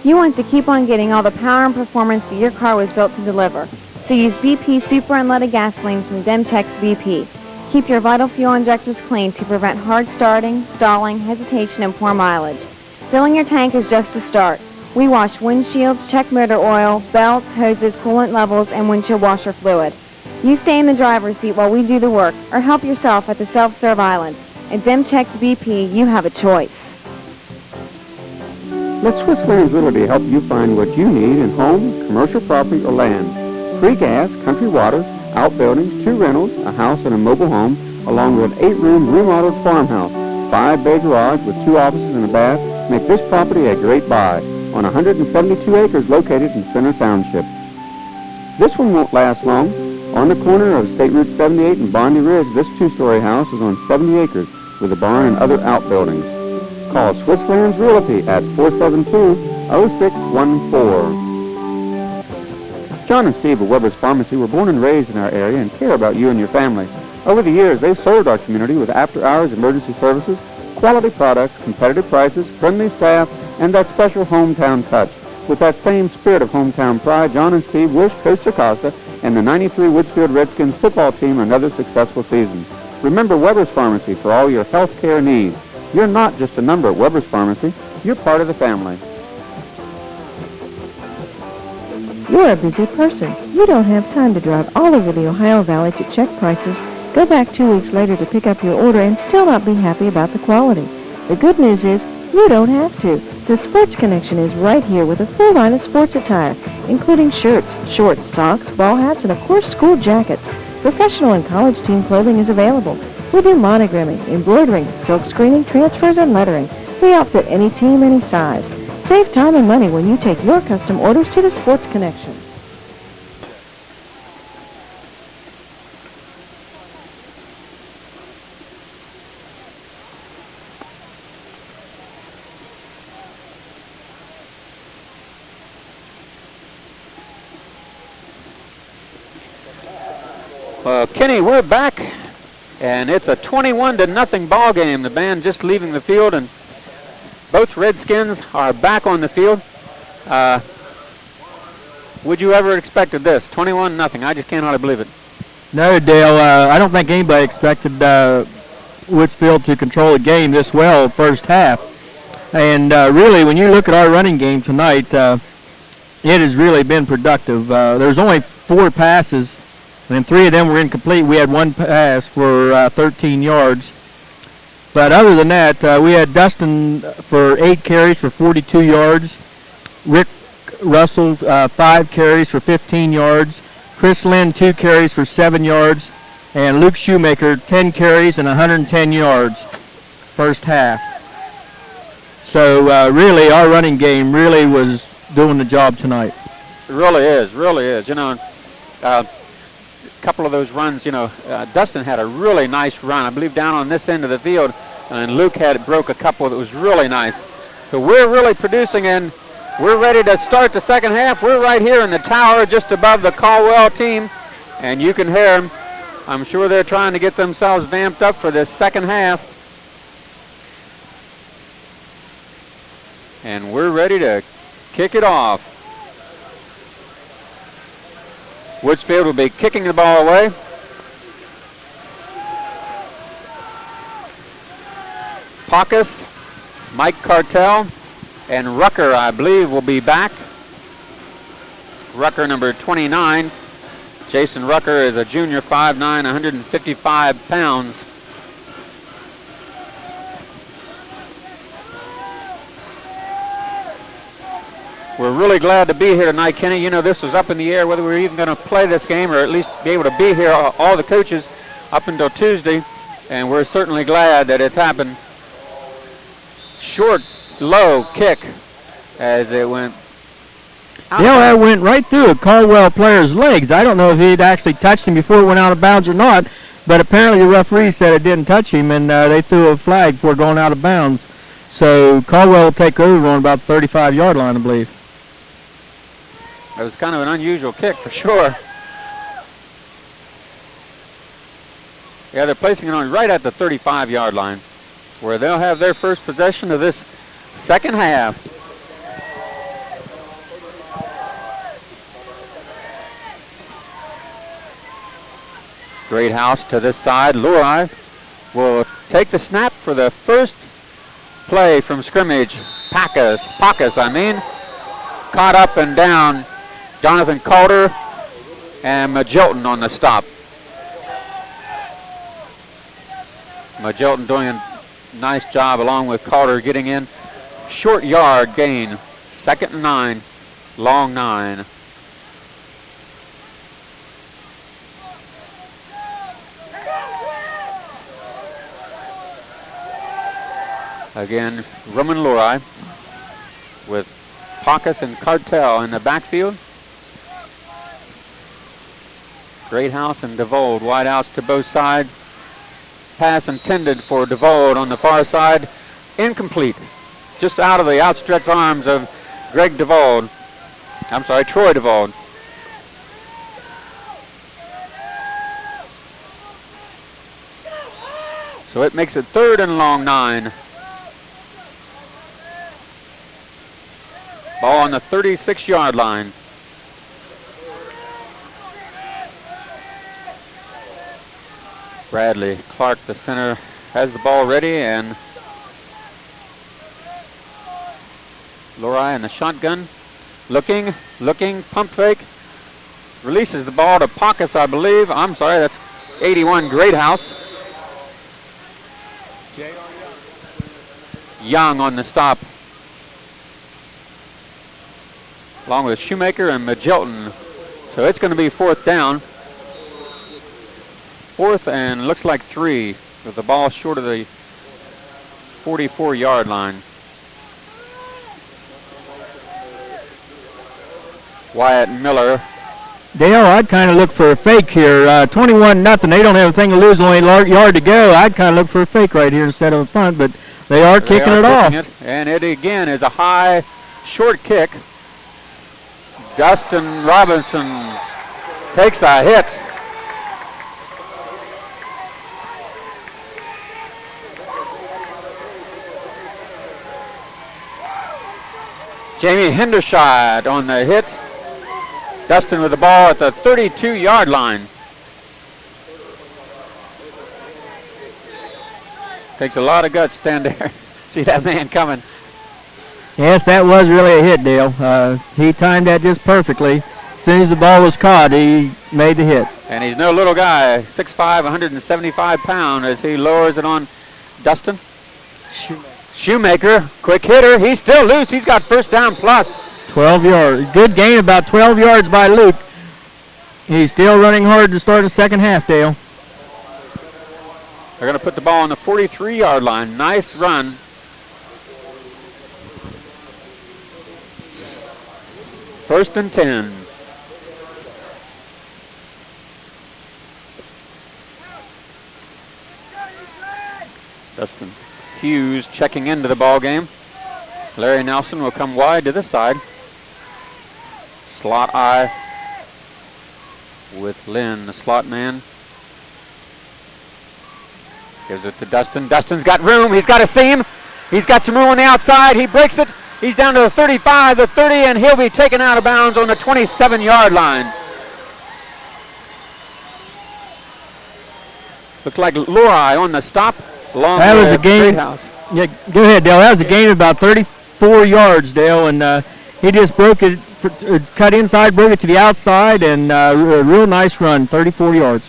You want to keep on getting all the power and performance that your car was built to deliver. So use BP Super Unleaded Gasoline from Demchex BP. Keep your vital fuel injectors clean to prevent hard starting, stalling, hesitation, and poor mileage. Filling your tank is just a start. We wash windshields, check motor oil, belts, hoses, coolant levels, and windshield washer fluid. You stay in the driver's seat while we do the work, or help yourself at the self-serve island. At Demchex BP, you have a choice. Let Swisslands Realty help you find what you need in home, commercial property, or land. Free gas, country water, outbuildings, 2 rentals, a house and a mobile home, along with an 8-room remodeled farmhouse, 5-bay garage with 2 offices and a bath make this property a great buy on 172 acres located in Center Township. This one won't last long. On the corner of State Route 78 and Bondi Ridge, this 2-story house is on 70 acres with a barn and other outbuildings. Call Swisslands Realty at 472-0614. John and Steve of Weber's Pharmacy were born and raised in our area and care about you and your family. Over the years, they've served our community with after-hours emergency services, quality products, competitive prices, friendly staff, and that special hometown touch. With that same spirit of hometown pride, John and Steve wish Coach Acosta and the 93 Woodsfield Redskins football team another successful season. Remember Weber's Pharmacy for all your health care needs. You're not just a number at Weber's Pharmacy. You're part of the family. You're a busy person. You don't have time to drive all over the Ohio Valley to check prices, go back 2 weeks later to pick up your order, and still not be happy about the quality. The good news is you don't have to. The Sports Connection is right here with a full line of sports attire, including shirts, shorts, socks, ball hats, and of course school jackets. Professional and college team clothing is available. We do monogramming, embroidering, silk screening, transfers, and lettering. We outfit any team, any size. Save time and money when you take your custom orders to the Sports Connection. Kenny, we're back, and it's a 21-0 ball game. The band just leaving the field, and both Redskins are back on the field. Would you ever expected this? 21-0. I just can't hardly believe it. No, Dale. I don't think anybody expected Woodsfield to control the game this well first half. And really, when you look at our running game tonight, it has really been productive. There's only 4 passes, and 3 of them were incomplete. We had 1 pass for 13 yards. But other than that, we had Dustin for 8 carries for 42 yards. Rick Russell, 5 carries for 15 yards. Chris Lynn, 2 carries for 7 yards. And Luke Shoemaker, 10 carries and 110 yards first half. So really, our running game really was doing the job tonight. It really is, really is. You know, a couple of those runs, you know, Dustin had a really nice run, I believe, down on this end of the field, and Luke broke a couple that was really nice. So we're really producing, and we're ready to start the second half. We're right here in the tower just above the Caldwell team, and you can hear them. I'm sure they're trying to get themselves vamped up for this second half. And we're ready to kick it off. Woodsfield will be kicking the ball away. Pacus, Mike Cartel, and Rucker, I believe, will be back. Rucker, number 29. Jason Rucker is a junior, 5'9", 155 pounds. We're really glad to be here tonight, Kenny. You know, this was up in the air whether we were even going to play this game or at least be able to be here, all the coaches, up until Tuesday. And we're certainly glad that it's happened. Short, low kick as it went out. Yeah, that went right through a Caldwell player's legs. I don't know if he'd actually touched him before it went out of bounds or not, but apparently the referee said it didn't touch him, and they threw a flag for going out of bounds. So Caldwell will take over on about the 35-yard line, I believe. It was kind of an unusual kick for sure. Yeah, they're placing it on right at the 35-yard line, where they'll have their first possession of this second half. Great house to this side. Lurai will take the snap for the first play from scrimmage. Pacus, caught up and down. Jonathan Calder and Magilton on the stop. Magilton doing a nice job along with Calder getting in. Short yard gain. 2nd and 9, long 9. Again, Roman Lurai with Pacus and Cartel in the backfield. Greathouse and DeVold, wide outs to both sides. Pass intended for DeVold on the far side. Incomplete. Just out of the outstretched arms of Troy DeVold. So it makes it 3rd and long 9. Ball on the 36-yard line. Bradley Clark, the center, has the ball ready, and Lurai in the shotgun. Looking, pump fake. Releases the ball to Pacus, I believe. I'm sorry, that's 81 Greathouse. Young on the stop, along with Shoemaker and Magilton. So it's going to be 4th down. 4th and looks like 3 with the ball short of the 44-yard line. Wyatt Miller. Dale, I'd kind of look for a fake here. 21-0. They don't have a thing to lose, only a yard to go. I'd kind of look for a fake right here instead of a punt, but they are kicking it off. And it again is a high, short kick. Dustin Robinson takes a hit. Jamie Hendershot on the hit. Dustin with the ball at the 32-yard line. Takes a lot of guts to stand there. See that man coming. Yes, that was really a hit, Dale. He timed that just perfectly. As soon as the ball was caught, he made the hit. And he's no little guy, 6'5", 175 pounds, as he lowers it on Dustin. Shoemaker, quick hitter. He's still loose. He's got 1st down plus. 12 yards. Good gain, about 12 yards by Luke. He's still running hard to start the second half, Dale. They're going to put the ball on the 43-yard line. Nice run. First and 10. Dustin Hughes checking into the ball game. Larry Nelson will come wide to this side. Slot eye with Lynn, the slot man. Gives it to Dustin. Dustin's got room. He's got a seam. He's got some room on the outside. He breaks it. He's down to the 35, the 30, and he'll be taken out of bounds on the 27-yard line. Looks like Lurai on the stop. That was a gain. Yeah, go ahead, Dale. That was a gain of about 34 yards, Dale, and he just broke it, cut inside, broke it to the outside, and a real nice run, 34 yards.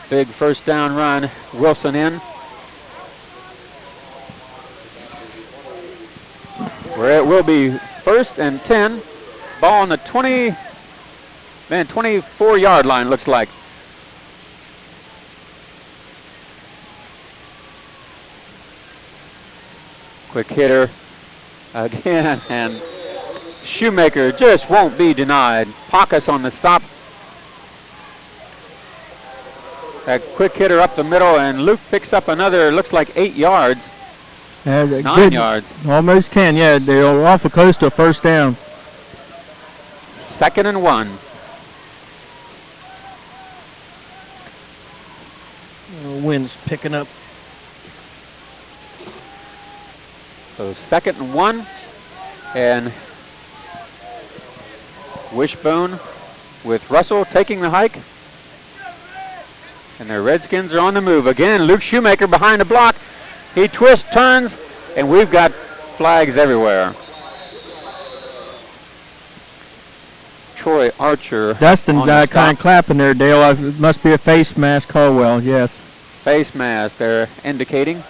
Big first down run. Wilson in. Where it will be 1st and 10. Ball on the 24-yard line, looks like. Quick hitter again, and Shoemaker just won't be denied. Pacas on the stop. A quick hitter up the middle, and Luke picks up another, looks like 8 yards. 9 yards. Almost 10, yeah. They're awful close to a first down. 2nd and 1. Wind's picking up. So 2nd and 1, and Wishbone with Russell taking the hike. And the Redskins are on the move. Again, Luke Shoemaker behind the block. He twists, turns, and we've got flags everywhere. Troy Archer. Dustin kind of clapping there, Dale. It must be a face mask, Caldwell, yes. Face mask, they're indicating.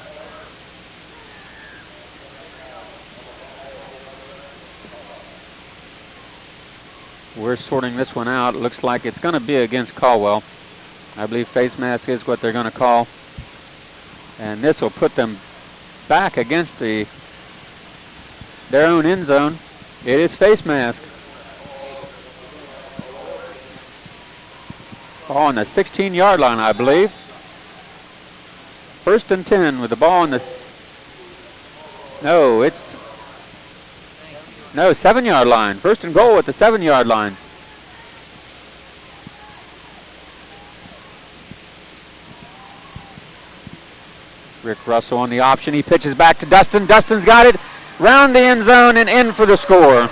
We're sorting this one out. It looks like it's going to be against Caldwell. I believe face mask is what they're going to call. And this will put them back against their own end zone. It is face mask. Ball on the 16-yard line, I believe. 1st and 10 with the ball on the... No, it's... No, 7-yard line. 1st and goal at the 7-yard line. Rick Russell on the option. He pitches back to Dustin. Dustin's got it. Round the end zone and in for the score.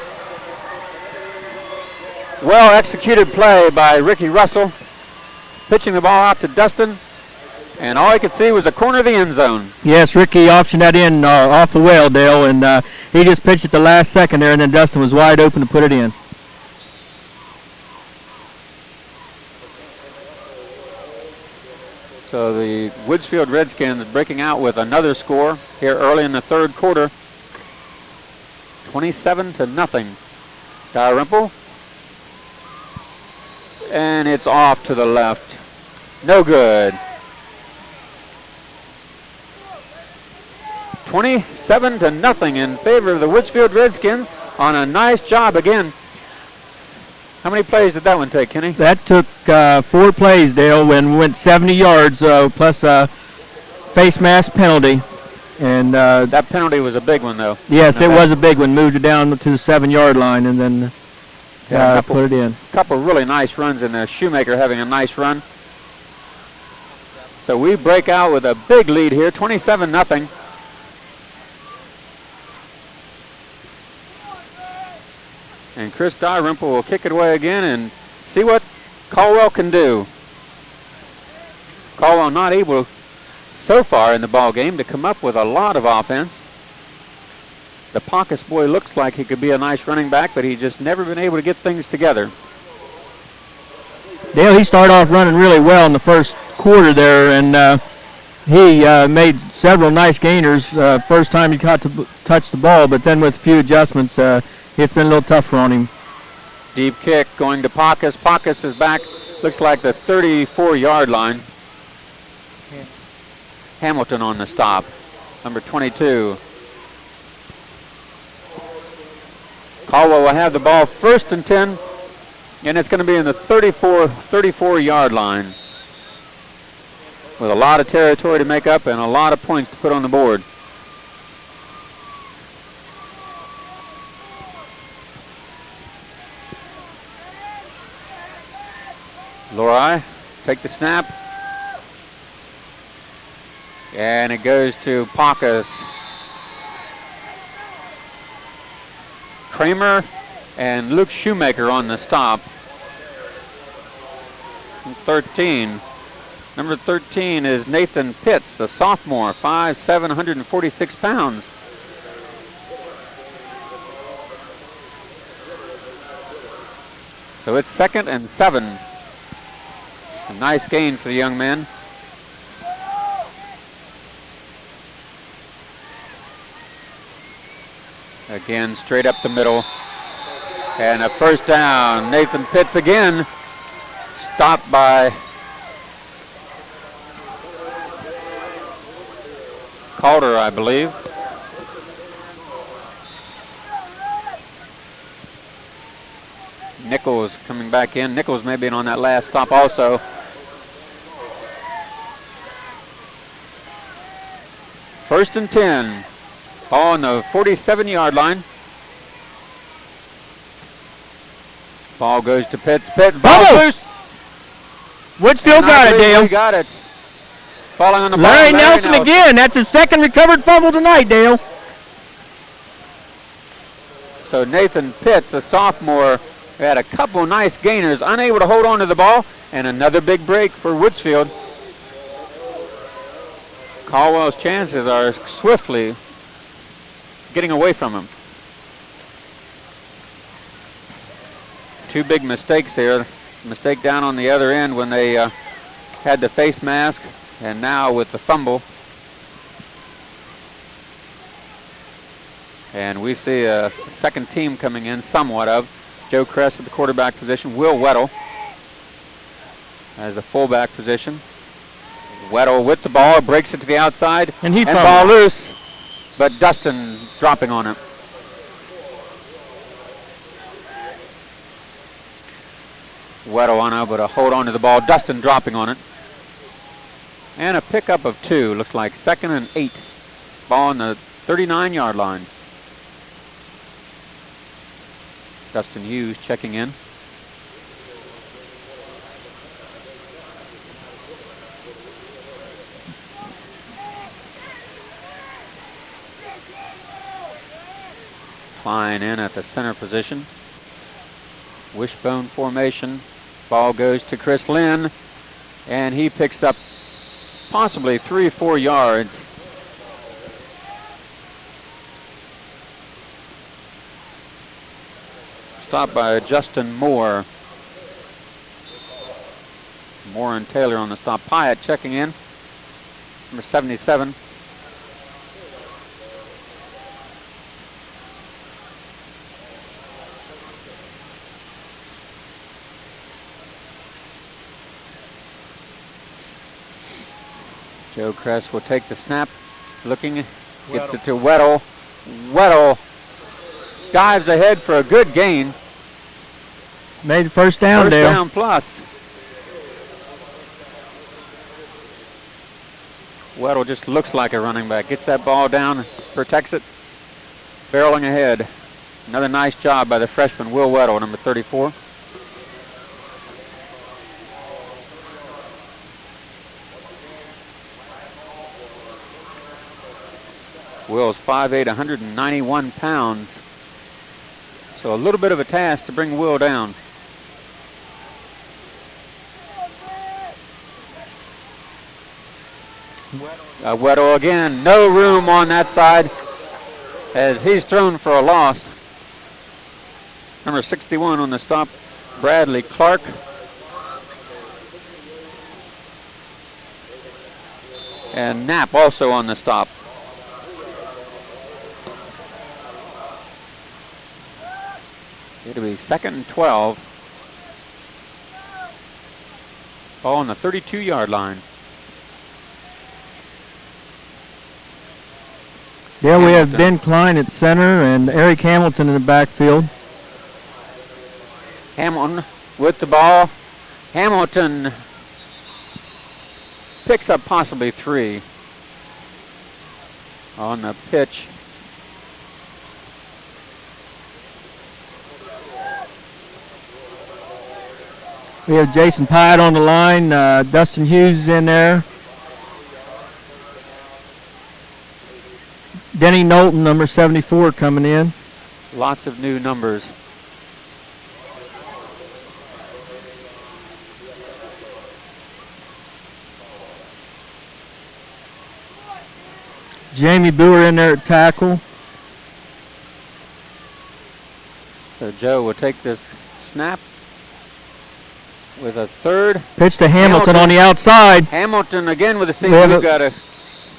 Well executed play by Ricky Russell. Pitching the ball out to Dustin. And all he could see was the corner of the end zone. Yes, Ricky optioned that in off the well, Dale, and he just pitched it the last second there, and then Dustin was wide open to put it in. So the Woodsfield Redskins breaking out with another score here early in the 3rd quarter. 27-0. Dalrymple. And it's off to the left. No good. 27-0 in favor of the Woodsfield Redskins on a nice job again. How many plays did that one take, Kenny? That took 4 plays, Dale, when we went 70 yards plus a face mask penalty. And that penalty was a big one, though. Yes, it was a big one. Moved it down to the 7-yard line and then put it in. A couple really nice runs in there. Shoemaker having a nice run. So we break out with a big lead here, 27-0. And Chris Dalrymple will kick it away again and see what Caldwell can do. Caldwell not able so far in the ball game to come up with a lot of offense. The Pacas boy looks like he could be a nice running back, but he's just never been able to get things together. Dale, he started off running really well in the first quarter there, and he made several nice gainers first time he got to touch the ball, but then with a few adjustments, it's been a little tougher on him. Deep kick going to Pacas. Pacas is back, looks like the 34-yard line. Hamilton on the stop, number 22. Caldwell will have the ball 1st and 10, and it's going to be in the 34-yard line with a lot of territory to make up and a lot of points to put on the board. Lorai take the snap. And it goes to Pacas. Kramer and Luke Shoemaker on the stop. 13. Number 13 is Nathan Pitts, a sophomore, 5'7", 146 pounds. So it's 2nd and 7. A nice gain for the young man. Again, straight up the middle. And a first down. Nathan Pitts again. Stopped by Calder, I believe. Nichols coming back in. Nichols may be in on that last stop also. First and 10. Ball on the 47-yard line. Ball goes to Pitts. Pitts, ball loose. Woodsfield got it, Dale. He got it. Falling on the ball. Larry Nelson again. That's his 2nd recovered fumble tonight, Dale. So Nathan Pitts, a sophomore, had a couple nice gainers, unable to hold on to the ball, and another big break for Woodsfield. Caldwell's chances are swiftly getting away from him. Two big mistakes there. Mistake down on the other end when they had the face mask, and now with the fumble. And we see a second team coming in somewhat of. Joe Kress at the quarterback position. Will Weddle as the fullback position. Weddle with the ball, breaks it to the outside, and ball loose, but Dustin dropping on it. Weddle unable to hold on to the ball. Dustin dropping on it. And a pickup of 2. Looks like 2nd and 8. Ball on the 39-yard line. Dustin Hughes checking in. Klein in at the center position. Wishbone formation. Ball goes to Chris Lynn, and he picks up possibly 3 or 4 yards. Stopped by Justin Moore. Moore and Taylor on the stop. Pyatt checking in. Number 77. Joe Kress will take the snap. Looking, gets it to Weddle. Weddle dives ahead for a good gain. Made the first down, Dale. First down plus. Weddle just looks like a running back. Gets that ball down, protects it, barreling ahead. Another nice job by the freshman, Will Weddle, number 34. Will's 5'8", 191 pounds. So a little bit of a task to bring Will down. Weddle again, no room on that side as he's thrown for a loss. Number 61 on the stop, Bradley Clark. And Knapp also on the stop. It'll be 2nd and 12. Ball on the 32-yard line. There we have Ben Klein at center and Eric Hamilton in the backfield. Hamilton with the ball. Hamilton picks up possibly 3 on the pitch. We have Jason Pyatt on the line, Dustin Hughes in there. Denny Knowlton, number 74, coming in. Lots of new numbers. Jamie Boer in there at tackle. So Joe will take this snap with a third. Pitch to Hamilton on the outside. Hamilton again with a single.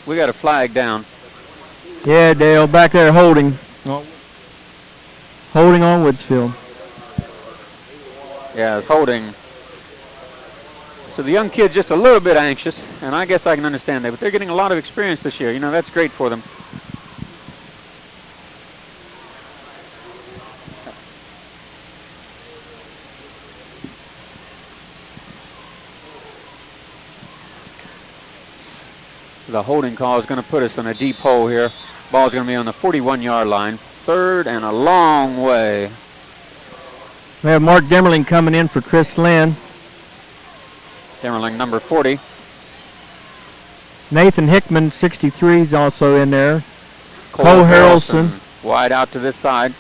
We got a flag down. Yeah, Dale, back there holding. Holding on Woodsfield. Yeah, holding. So the young kid's just a little bit anxious, and I guess I can understand that, but they're getting a lot of experience this year. You know, that's great for them. The holding call is going to put us in a deep hole here. Ball's going to be on the 41-yard line. Third and a long way. We have Mark Demmerling coming in for Chris Lynn. Demmerling, number 40. Nathan Hickman, 63, is also in there. Cole Harrelson. Wide out to this side.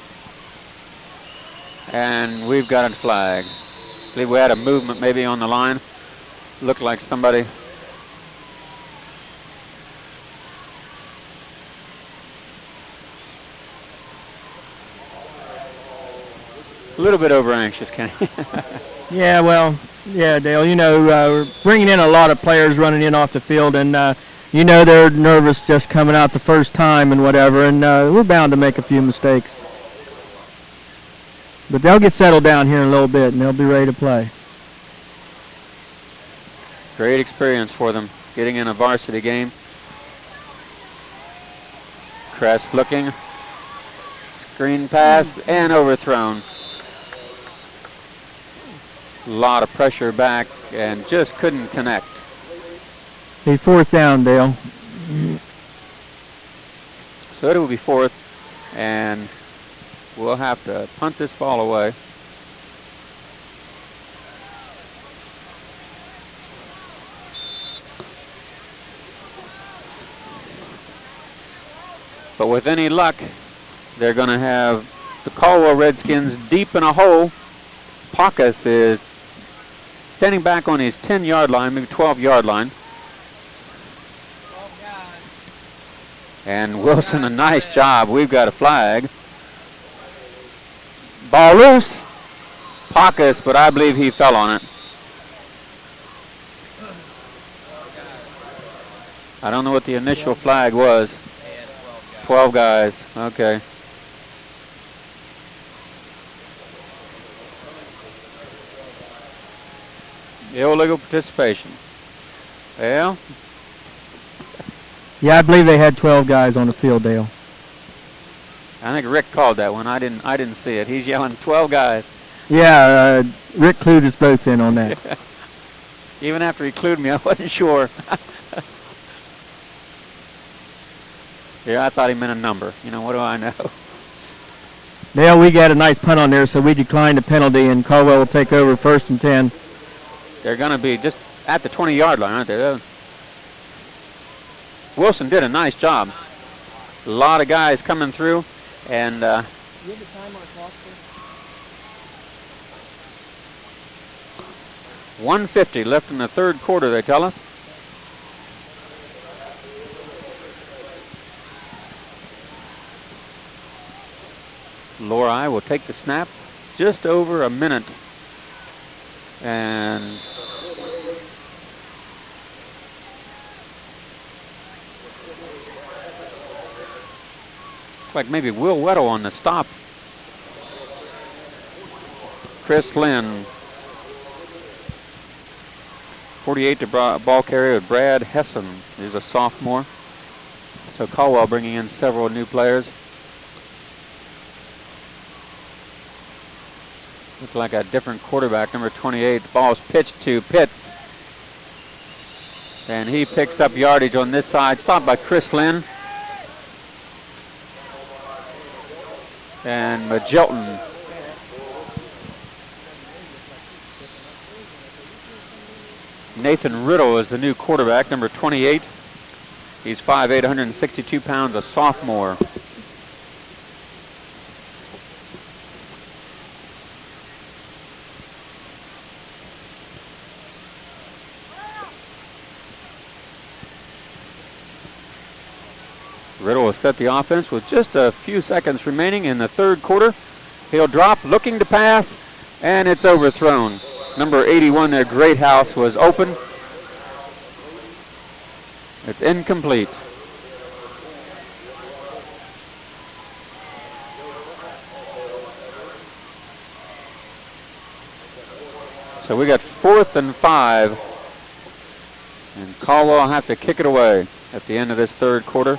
And we've got a flag. I believe we had a movement maybe on the line. Looked like somebody. A little bit over anxious, Kenny. Yeah, well, yeah, Dale, you know, we're bringing in a lot of players running in off the field, and you know they're nervous just coming out the first time and whatever, and we're bound to make a few mistakes. But they'll get settled down here in a little bit, and they'll be ready to play. Great experience for them, getting in a varsity game. Crest looking. Screen pass and overthrown. A lot of pressure back and just couldn't connect. Be fourth down, Dale. So it will be fourth, and we'll have to punt this ball away. But with any luck, they're going to have the Caldwell Redskins deep in a hole. Pacas is standing back on his 10-yard line, maybe 12-yard line. And Wilson, a nice job. We've got a flag. Ball loose. Pacas, but I believe he fell on it. I don't know what the initial flag was. 12 guys. Okay. Illegal participation. Well, yeah, I believe they had 12 guys on the field, Dale. I think Rick called that one. I didn't see it. He's yelling 12 guys. Yeah, Rick clued us both in on that. Even after he clued me, I wasn't sure. Yeah, I thought he meant a number. You know, what do I know? Dale, we got a nice punt on there, so we declined the penalty, and Caldwell will take over 1st and 10. They're going to be just at the 20-yard line, aren't they? Wilson did a nice job. A lot of guys coming through, and You have the time on the clock, please? 1:50 left in the third quarter, they tell us. Lori will take the snap. Just over a minute. And looks like maybe Will Weddle on the stop. Chris Lynn. 48 to ball carrier with Brad Hessen. He's a sophomore. So Caldwell bringing in several new players. Looks like a different quarterback, number 28. The ball's pitched to Pitts. And he picks up yardage on this side. Stopped by Chris Lynn. And Majelton. Nathan Riddle is the new quarterback, number 28. He's 5'8", 162 pounds, a sophomore. Riddle will set the offense with just a few seconds remaining in the third quarter. He'll drop, looking to pass, and it's overthrown. Number 81 there, Great House, was open. It's incomplete. So we got 4th and 5. And Caldwell will have to kick it away at the end of this third quarter.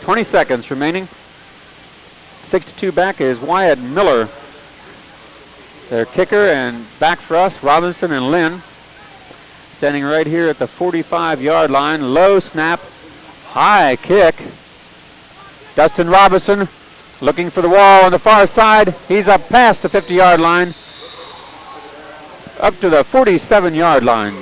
20 seconds remaining. 6-2 back is Wyatt Miller, their kicker, and back for us, Robinson and Lynn. Standing right here at the 45-yard line. Low snap, high kick. Dustin Robinson looking for the wall on the far side. He's up past the 50-yard line, up to the 47-yard line.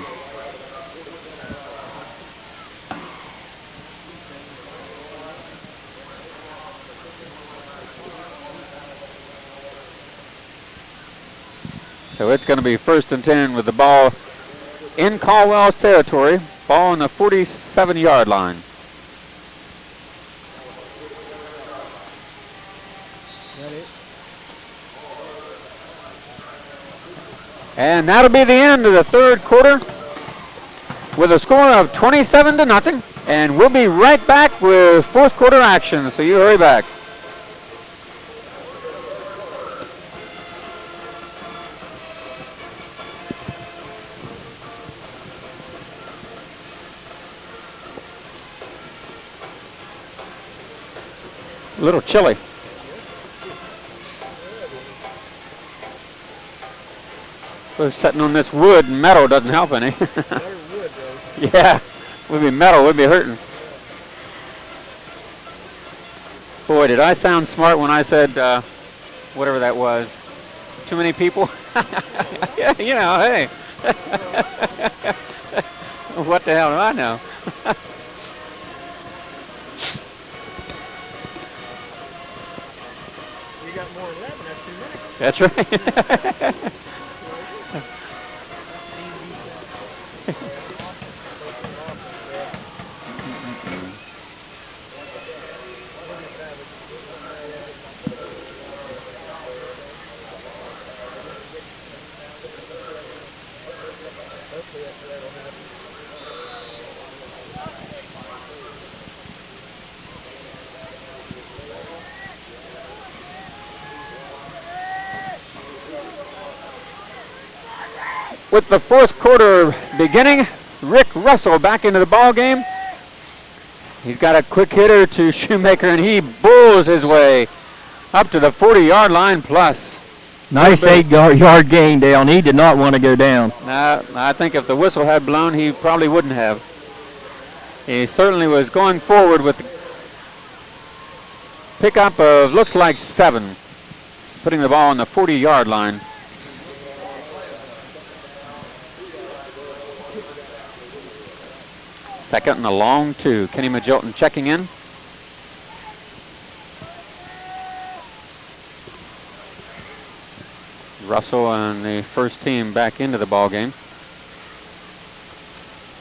So it's going to be 1st and 10 with the ball in Caldwell's territory. Ball on the 47-yard line. And that'll be the end of the third quarter with a score of 27-0. And we'll be right back with fourth quarter action, so you hurry back. A little chilly. We're sitting on this wood, and metal doesn't help any. Yeah, we'd be metal, we'd be hurting. Boy, did I sound smart when I said whatever that was. Too many people? Yeah, you know, hey. What the hell do I know? You got more than 11 after 2 minutes. That's right. With the fourth quarter beginning, Rick Russell back into the ball game. He's got a quick hitter to Shoemaker, and he bulls his way up to the 40-yard line plus. Nice 8-yard gain, Dale, and he did not want to go down. I think if the whistle had blown, he probably wouldn't have. He certainly was going forward with the pickup of, looks like 7, putting the ball on the 40-yard line. Second and a long 2. Kenny Magilton checking in. Russell and the first team back into the ball game.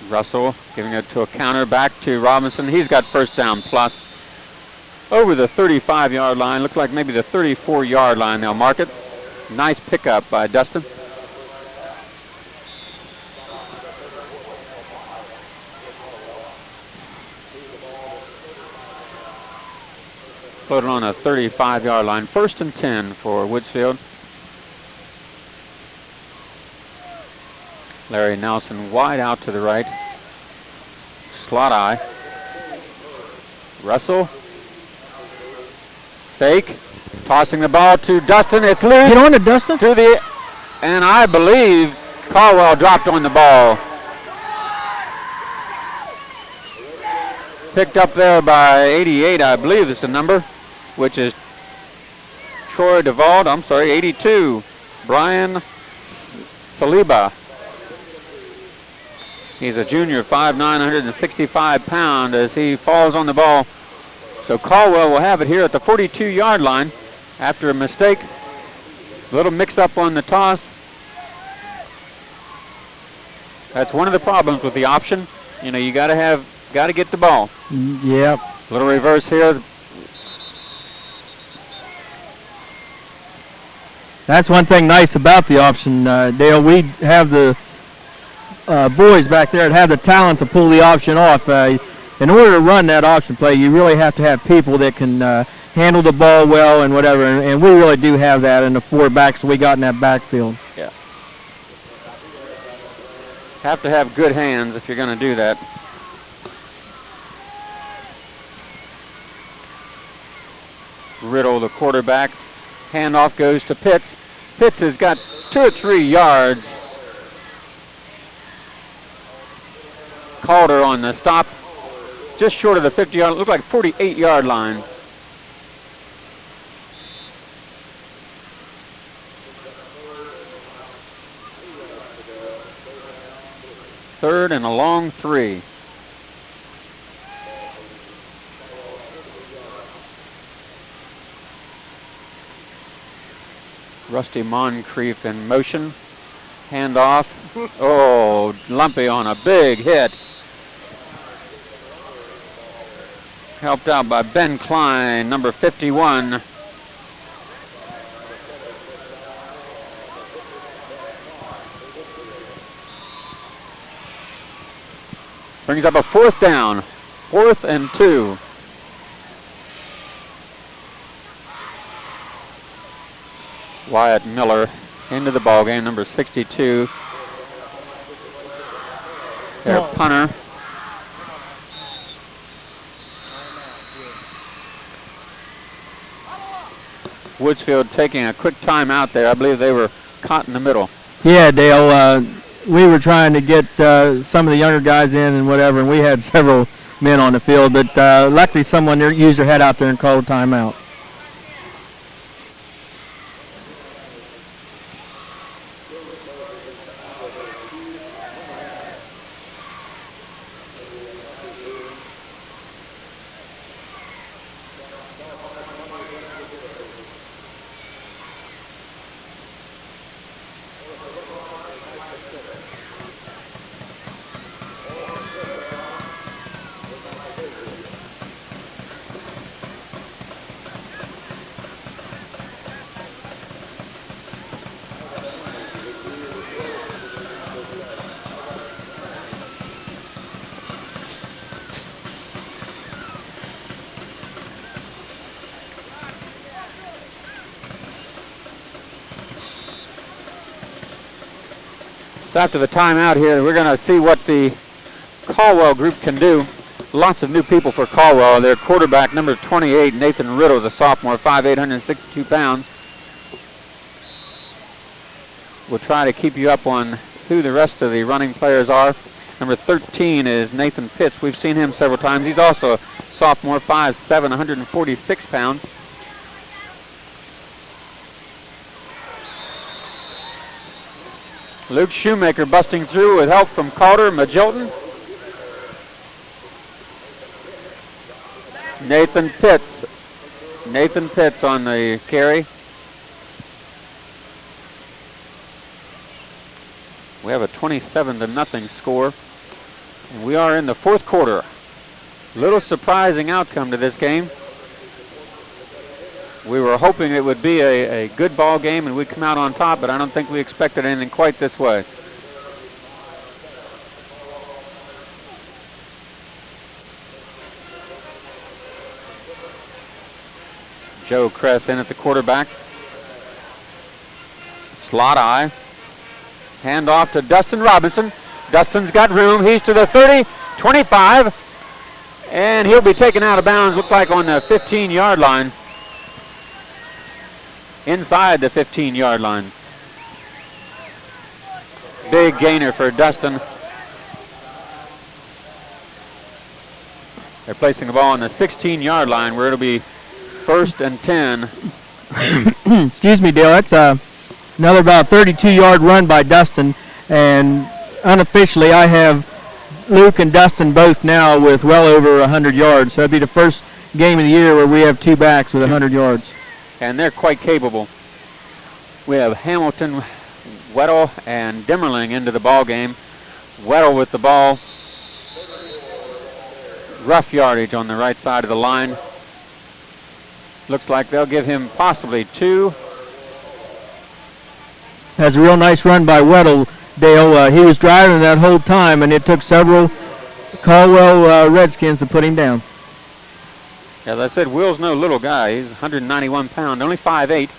Russell giving it to a counter back to Robinson. He's got first down plus over the 35-yard line. Looks like maybe the 34-yard line they'll mark it. Nice pickup by Dustin. Put it on a 35-yard line. 1st and 10 for Woodsfield. Larry Nelson wide out to the right. Slot eye. Russell. Fake. Tossing the ball to Dustin. It's loose. Get on to Dustin. And I believe Caldwell dropped on the ball. Picked up there by 88, I believe is the number, which is Troy DeVault. I'm sorry, 82. Brian Saliba. He's a junior, 5'9", 165 pounds as he falls on the ball. So Caldwell will have it here at the 42-yard line after a mistake. A little mix-up on the toss. That's one of the problems with the option. You know, you got to have Got to get the ball. Yep. Little reverse here. That's one thing nice about the option, Dale. We have the boys back there that have the talent to pull the option off. In order to run that option play, you really have to have people that can handle the ball well and whatever, and we really do have that in the 4 backs we got in that backfield. Yeah. Have to have good hands if you're going to do that. Riddle, the quarterback. Handoff goes to Pitts. Pitts has got 2 or 3 yards. Calder on the stop, just short of the 50-yard, looked like 48-yard line. Third and a long 3. Rusty Moncrief in motion. Handoff. Oh, Lumpy on a big hit. Helped out by Ben Klein, number 51. Brings up a 4th down. 4th and 2. Wyatt Miller into the ball game, number 62. Their punter. Woodsfield taking a quick time out there. I believe they were caught in the middle. Yeah, Dale. We were trying to get some of the younger guys in and whatever, and we had several men on the field, but luckily someone there used their head out there and called a timeout. So after the timeout here, we're going to see what the Caldwell group can do. Lots of new people for Caldwell. Their quarterback, number 28, Nathan Riddle, the sophomore, 5'8", 162 pounds. We'll try to keep you up on who the rest of the running players are. Number 13 is Nathan Pitts. We've seen him several times. He's also a sophomore, 5'7", 146 pounds. Luke Shoemaker busting through with help from Calder, Magilton. Nathan Pitts on the carry. We have a 27-0 score. And we are in the 4th quarter. Little surprising outcome to this game. We were hoping it would be a good ball game and we'd come out on top, but I don't think we expected anything quite this way. Joe Kress in at the quarterback. Slot eye. Hand off to Dustin Robinson. Dustin's got room. He's to the 30, 25, and he'll be taken out of bounds, looks like on the 15-yard line. Inside the 15-yard line. Big gainer for Dustin. They're placing the ball on the 16-yard line where it'll be 1st and 10. Excuse me, Dale. That's another about 32-yard run by Dustin, and unofficially I have Luke and Dustin both now with well over 100 yards. So that'd be the first game of the year where we have 2 backs with 100 yards. And they're quite capable. We have Hamilton, Weddle, and Dimmerling into the ball game. Weddle with the ball. rough yardage on the right side of the line. Looks like they'll give him possibly 2. That's a real nice run by Weddle, Dale. He was driving that whole time, and it took several Caldwell Redskins to put him down. As I said, Will's no little guy. He's 191 pounds, only 5'8",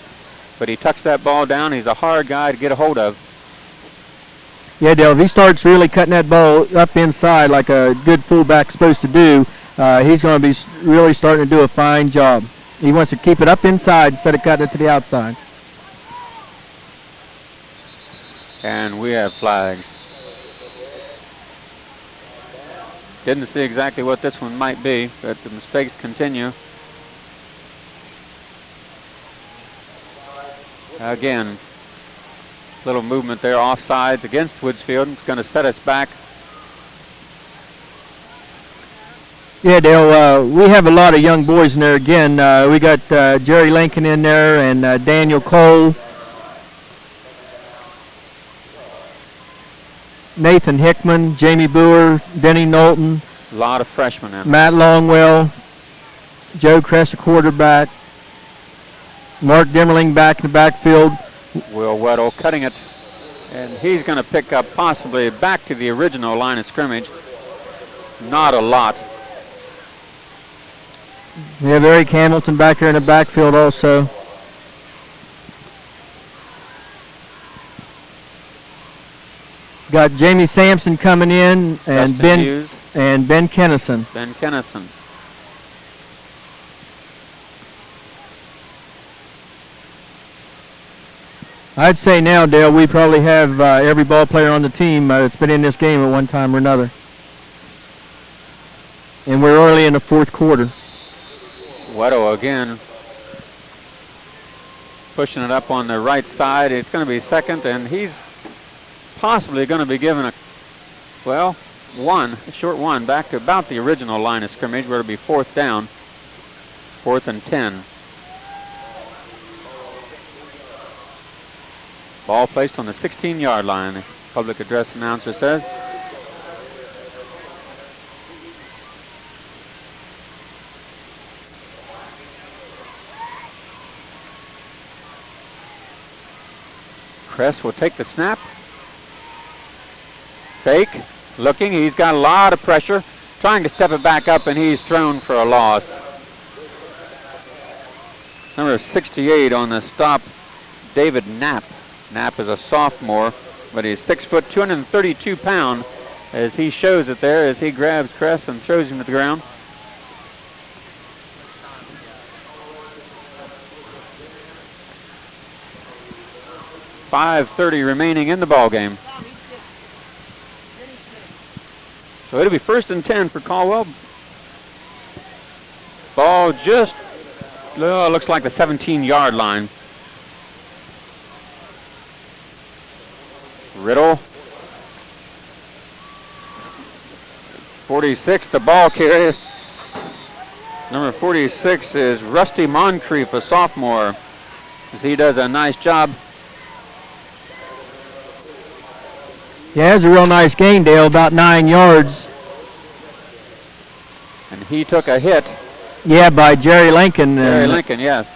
but he tucks that ball down. He's a hard guy to get a hold of. Yeah, Dale, if he starts really cutting that ball up inside like a good fullback's supposed to do, he's going to be really starting to do a fine job. He wants to keep it up inside instead of cutting it to the outside. And we have flags. Didn't see exactly what this one might be, but the mistakes continue. Again, little movement there, offsides against Woodsfield. It's going to set us back. Yeah, Dale, we have a lot of young boys in there again. We got Jerry Lincoln in there and Daniel Cole, Nathan Hickman, Jamie Boer, Denny Knowlton, A lot of freshmen in. Matt Longwell, Joe Kress, a quarterback, Mark Dimmerling back in the backfield. Will Weddle cutting it, and he's going to pick up possibly back to the original line of scrimmage. Not a lot. We have Eric Hamilton back here in the backfield also. Got Jamie Sampson coming in and Dustin Hughes. Ben Kennison. Ben Kennison. I'd say now, Dale, we probably have every ball player on the team that's been in this game at one time or another. And we're early in the fourth quarter. Weddle again pushing it up on the right side. It's going to be second, and he's possibly going to be given a short one back to about the original line of scrimmage where it'll be fourth down, 4th and 10. Ball placed on the 16-yard line, the public address announcer says. Kress will take the snap. Fake, looking, he's got a lot of pressure, trying to step it back up, and he's thrown for a loss. Number 68 on the stop, David Knapp. Knapp is a sophomore, but he's 6 foot, 232 pounds, as he shows it there as he grabs Kress and throws him to the ground. .5:30 remaining in the ball game. So it'll be 1st and 10 for Caldwell. Ball just looks like the 17-yard line. Riddle. 46, the ball carrier. Number 46 is Rusty Moncrief, a sophomore, as he does a nice job. Yeah, it's a real nice gain, Dale, about 9 yards. And he took a hit. Yeah, by Jerry Lincoln. Jerry Lincoln, yes.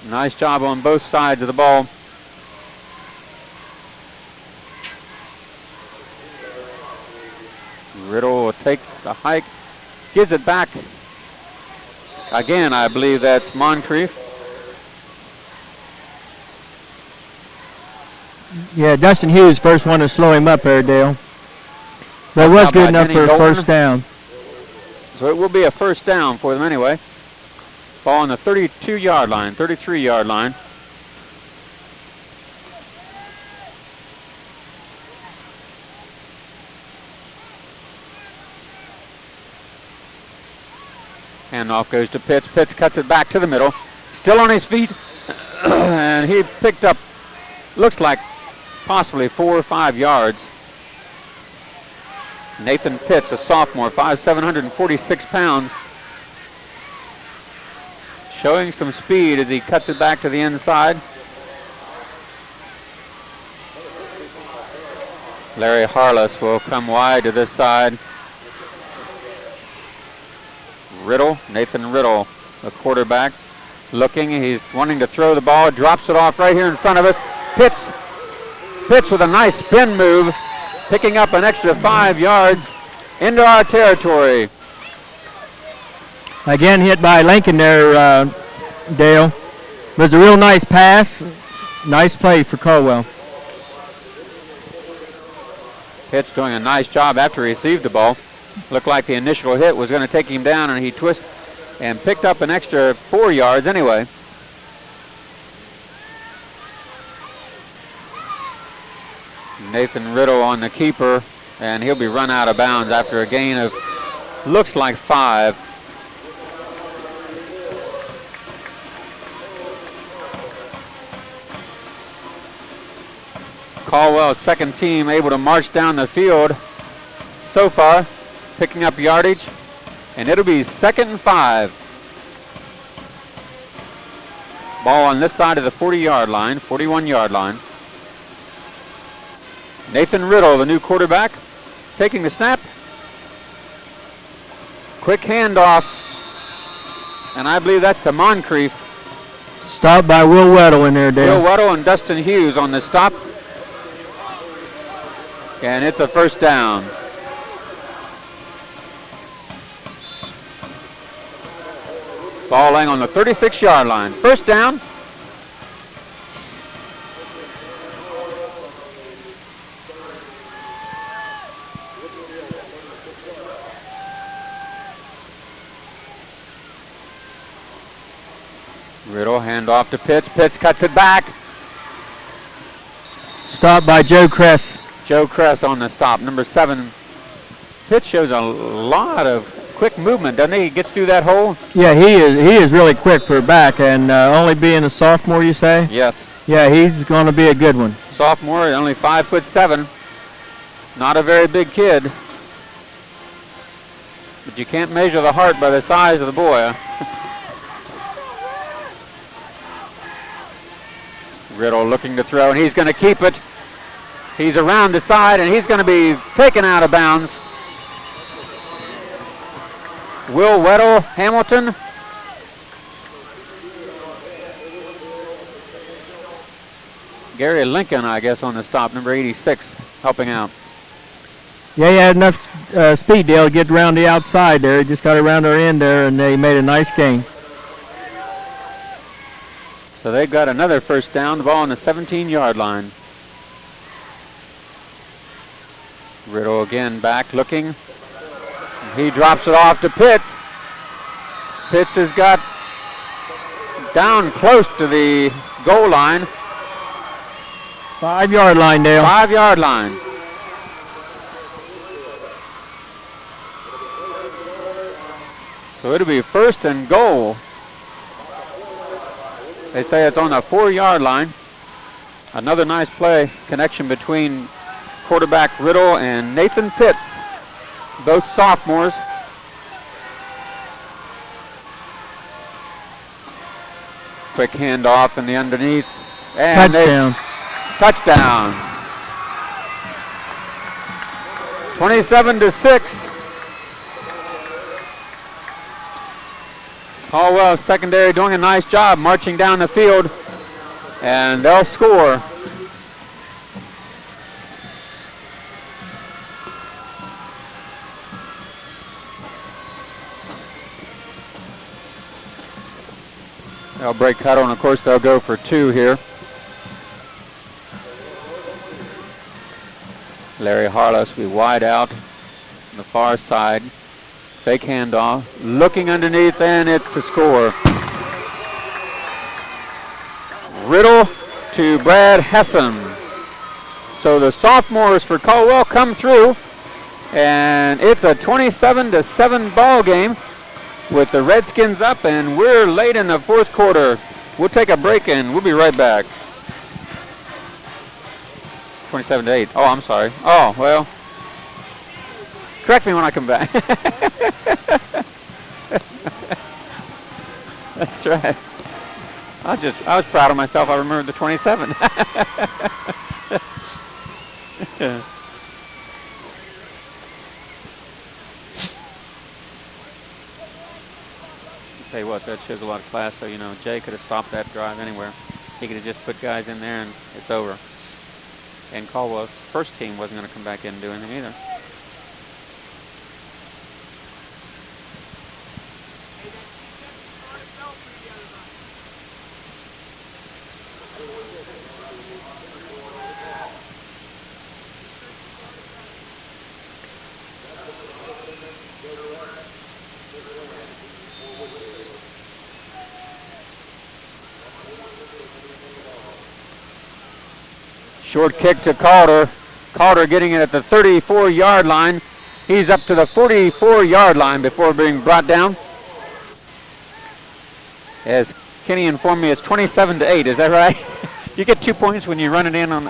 Nice job on both sides of the ball. Riddle will take the hike, gives it back. Again, I believe that's Moncrief. Yeah, Dustin Hughes, first one to slow him up there, Dale. But it was good enough for a first down. So it will be a first down for them anyway. Ball on the 32-yard line, 33-yard line. Handoff goes to Pitts. Pitts cuts it back to the middle. Still on his feet. And he picked up, looks like possibly 4 or 5 yards. Nathan Pitts, a sophomore, 5'7", 146 pounds. Showing some speed as he cuts it back to the inside. Larry Harless will come wide to this side. Riddle, Nathan Riddle, the quarterback, looking. He's wanting to throw the ball. Drops it off right here in front of us. Pitts with a nice spin move, picking up an extra 5 yards into our territory. Again, hit by Lincoln there, Dale. It was a real nice pass. Nice play for Caldwell. Pitts doing a nice job after he received the ball. Looked like the initial hit was going to take him down, and he twisted and picked up an extra 4 yards anyway. Nathan Riddle on the keeper, and he'll be run out of bounds after a gain of, looks like 5. Caldwell's second team able to march down the field so far, picking up yardage, and it'll be 2nd and 5. Ball on this side of the 40-yard line, 41-yard line. Nathan Riddle, the new quarterback, taking the snap. Quick handoff, and I believe that's to Moncrief. Stopped by Will Weddle in there, Dale. Will Weddle and Dustin Hughes on the stop. And it's a first down. Ball laying on the 36-yard line. First down. Riddle, hand off to Pitts. Pitts cuts it back. Stopped by Joe Kress. Joe Kress on the stop, number 7. Pitts shows a lot of quick movement, doesn't he? He gets through that hole. Yeah, he is really quick for a back, and only being a sophomore, you say? Yes. Yeah, he's going to be a good one. Sophomore, only 5'7". Not a very big kid. But you can't measure the heart by the size of the boy. Riddle looking to throw, and he's going to keep it. He's around the side, and he's going to be taken out of bounds. Will Weddle, Hamilton. Gary Lincoln, I guess, on the stop, number 86, helping out. Yeah, he had enough speed, Dale, to get around the outside there. He just got around our end there, and they made a nice gain. So they've got another first down, the ball on the 17-yard line. Riddle again back looking. He drops it off to Pitts. Pitts has got down close to the goal line. 5-yard line, Dale. 5-yard line. So it'll be 1st and goal. They say it's on the 4-yard line. Another nice play, connection between quarterback Riddle and Nathan Pitts, both sophomores. Quick handoff in the underneath. And touchdown. Touchdown. 27-6. Caldwell secondary doing a nice job marching down the field, and they'll score. They'll break huddle, and of course they'll go for 2 here. Larry Harless will be wide out on the far side. Fake handoff, looking underneath, and it's the score. Riddle to Brad Hessen. So the sophomores for Caldwell come through, and it's a 27-7 ball game with the Redskins up, and we're late in the 4th quarter. We'll take a break, and we'll be right back. 27-8. Oh, I'm sorry. Oh, well. Correct me when I come back. That's right. I was proud of myself. I remembered the 27. Tell you what, that shows a lot of class. So, you know, Jay could have stopped that drive anywhere. He could have just put guys in there and it's over. And Caldwell's first team wasn't going to come back in and do anything either. Short kick to Calder. Calder getting it at the 34-yard line. He's up to the 44-yard line before being brought down. As Kenny informed me, it's 27-8. Is that right? You get 2 points when you run it in on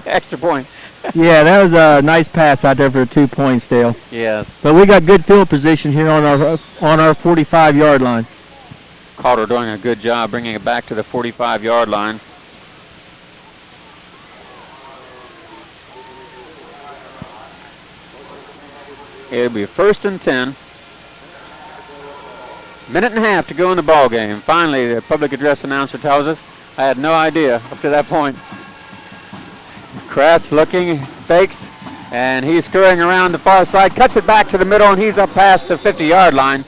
extra point. Yeah, that was a nice pass out there for 2 points, Dale. Yeah. But we got good field position here on our 45-yard line. Calder doing a good job bringing it back to the 45-yard line. It'll be 1st and 10. Minute and a half to go in the ball game. Finally, the public address announcer tells us. I had no idea up to that point. Kress looking, fakes, and he's scurrying around the far side, cuts it back to the middle, and he's up past the 50-yard line.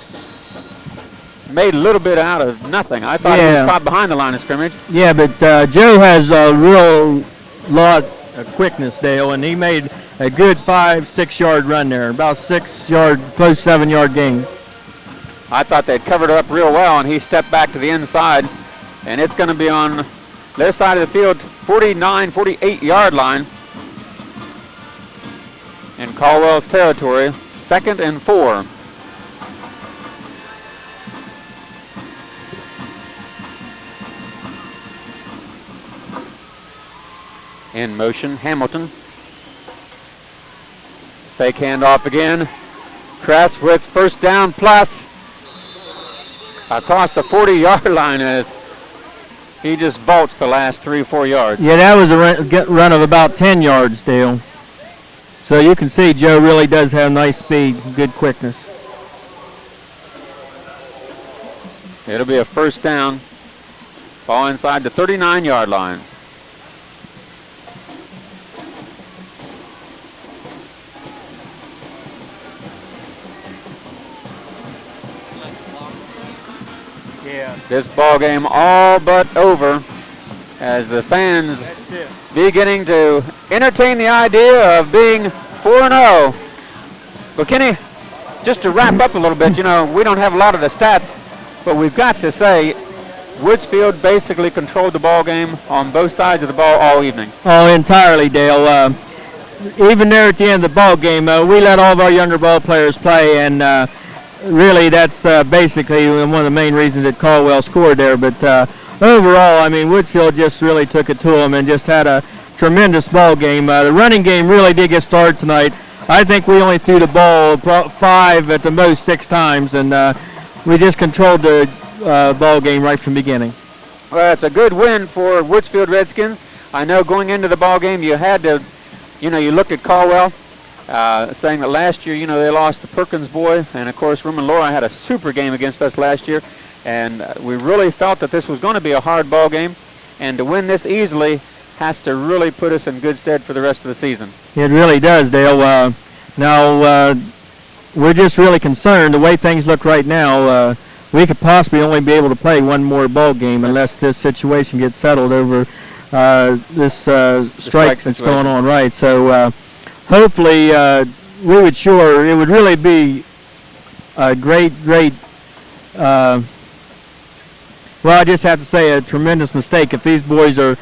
Made a little bit out of nothing. I thought he was caught behind the line of scrimmage. Yeah, but Joe has a real lot of quickness, Dale, and he made a good 5-6 yard run there, about 6 yard, close 7 yard gain. I thought they'd covered it up real well, and he stepped back to the inside, and it's going to be on their side of the field, 49, 48 yard line in Caldwell's territory, 2nd and 4. In motion, Hamilton. Fake handoff again. Kress with first down plus across the 40-yard line as he just vaults the last 3-4 yards. Yeah, that was a run of about 10 yards, Dale. So you can see Joe really does have nice speed, good quickness. It'll be a first down. Ball inside the 39-yard line. Yeah. This ball game all but over as the fans beginning to entertain the idea of being 4-0. But Kenny, just to wrap up a little bit, you know, we don't have a lot of the stats, but we've got to say Woodsfield basically controlled the ball game on both sides of the ball all evening. Oh, entirely, Dale. Even there at the end of the ball game, we let all of our younger ball players play, and really that's basically one of the main reasons that Caldwell scored there. But overall, I mean, Woodsfield just really took it to them and just had a tremendous ball game. The running game really did get started tonight. I think we only threw the ball 5 at the most 6 times, and we just controlled the ball game right from the beginning. Well, it's a good win for Woodsfield Redskins. I know going into the ball game you had to, you know, you looked at Caldwell, saying that last year, you know, they lost the Perkins boy, and of course, Ruben Laura had a super game against us last year, and we really felt that this was going to be a hard ball game, and to win this easily has to really put us in good stead for the rest of the season. It really does, Dale. Now, we're just really concerned. The way things look right now, we could possibly only be able to play one more ball game unless this situation gets settled over this strike that's going on, right? So hopefully it would really be a great, well, I just have to say a tremendous mistake if these boys are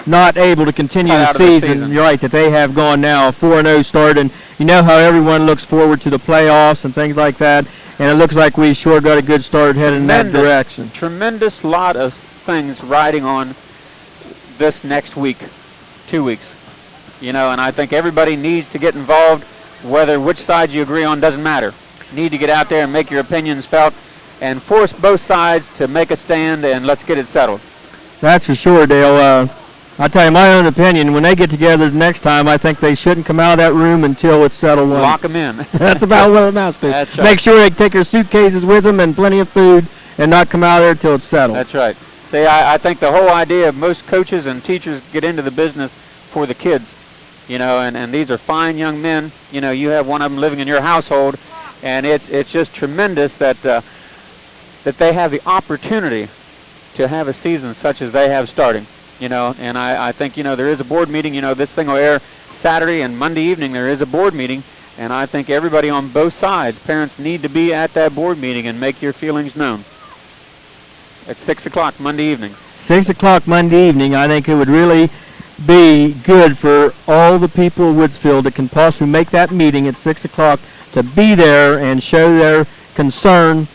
not able to continue the season. You're right, that they have gone now a 4-0 start, and you know how everyone looks forward to the playoffs and things like that, and it looks like we sure got a good start heading in that direction. Tremendous lot of things riding on this next week, 2 weeks. You know, and I think everybody needs to get involved, whether which side you agree on doesn't matter. You need to get out there and make your opinions felt and force both sides to make a stand, and let's get it settled. That's for sure, Dale. I'll tell you my own opinion. When they get together the next time, I think they shouldn't come out of that room until it's settled. Lock them in. That's about what it amounts to. That's right. Make sure they take their suitcases with them and plenty of food, and not come out of there till it's settled. That's right. See, I think the whole idea of most coaches and teachers get into the business for the kids, you know, and these are fine young men. You know, you have one of them living in your household, and it's just tremendous that that they have the opportunity to have a season such as they have starting, you know. And I think, you know, there is a board meeting. You know, this thing will air Saturday and Monday evening. There is a board meeting, and I think everybody on both sides, parents, need to be at that board meeting and make your feelings known. At 6 o'clock Monday evening. 6 o'clock Monday evening. I think it would really be good for all the people of Woodsfield that can possibly make that meeting at 6 o'clock to be there and show their concern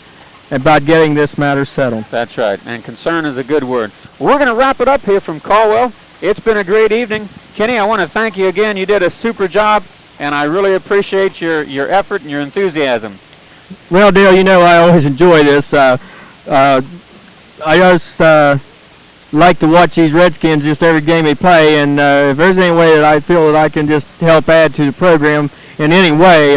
about getting this matter settled. That's right, and concern is a good word. We're going to wrap it up here from Caldwell. It's been a great evening. Kenny, I want to thank you again. You did a super job, and I really appreciate your effort and your enthusiasm. Well, Dale, you know I always enjoy this. I always like to watch these Redskins just every game they play, and if there's any way that I feel that I can just help add to the program in any way,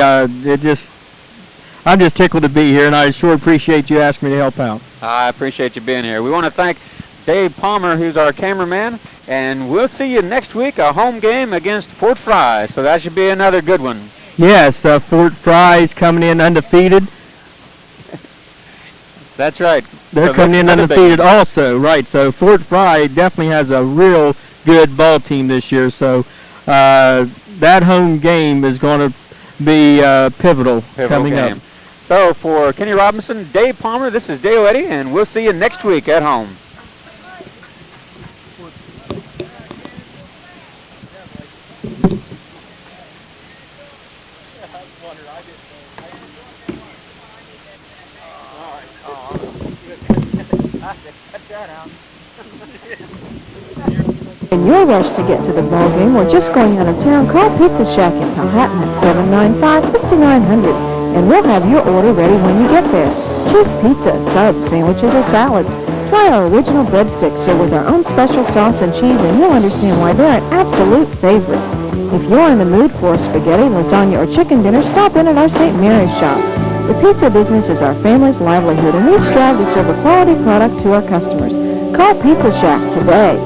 I'm just tickled to be here, and I sure appreciate you asking me to help out. I appreciate you being here. We want to thank Dave Palmer, who's our cameraman, and we'll see you next week, a home game against Fort Fry, so that should be another good one. Yes, Fort Fry's coming in undefeated. That's right. They're So coming in that's another big undefeated one. also, right. So Fort Fry definitely has a real good ball team this year, so that home game is going to be pivotal coming game. up. So for Kenny Robinson, Dave Palmer, this is Dale Eddy, and we'll see you next week at home. In your rush to get to the ball game or just going out of town, call Pizza Shack in Powhatan at 795-5900, and we'll have your order ready when you get there. Choose pizza, subs, sandwiches, or salads. Try our original breadsticks served with our own special sauce and cheese, and you'll understand why they're an absolute favorite. If you're in the mood for spaghetti, lasagna, or chicken dinner, stop in at our St. Mary's shop. The pizza business is our family's livelihood, and we strive to serve a quality product to our customers. Call Pizza Shack today.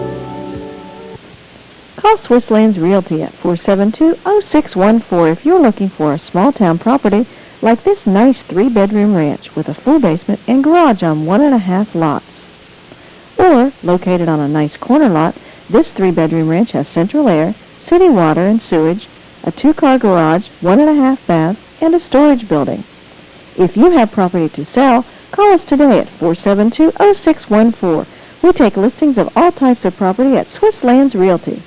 Call Swiss Lands Realty at 472-0614 if you're looking for a small-town property like this nice 3-bedroom ranch with a full basement and garage on 1.5 lots. Or, located on a nice corner lot, this 3-bedroom ranch has central air, city water and sewage, a 2-car garage, 1.5 baths, and a storage building. If you have property to sell, call us today at 472-0614. We take listings of all types of property at Swiss Lands Realty.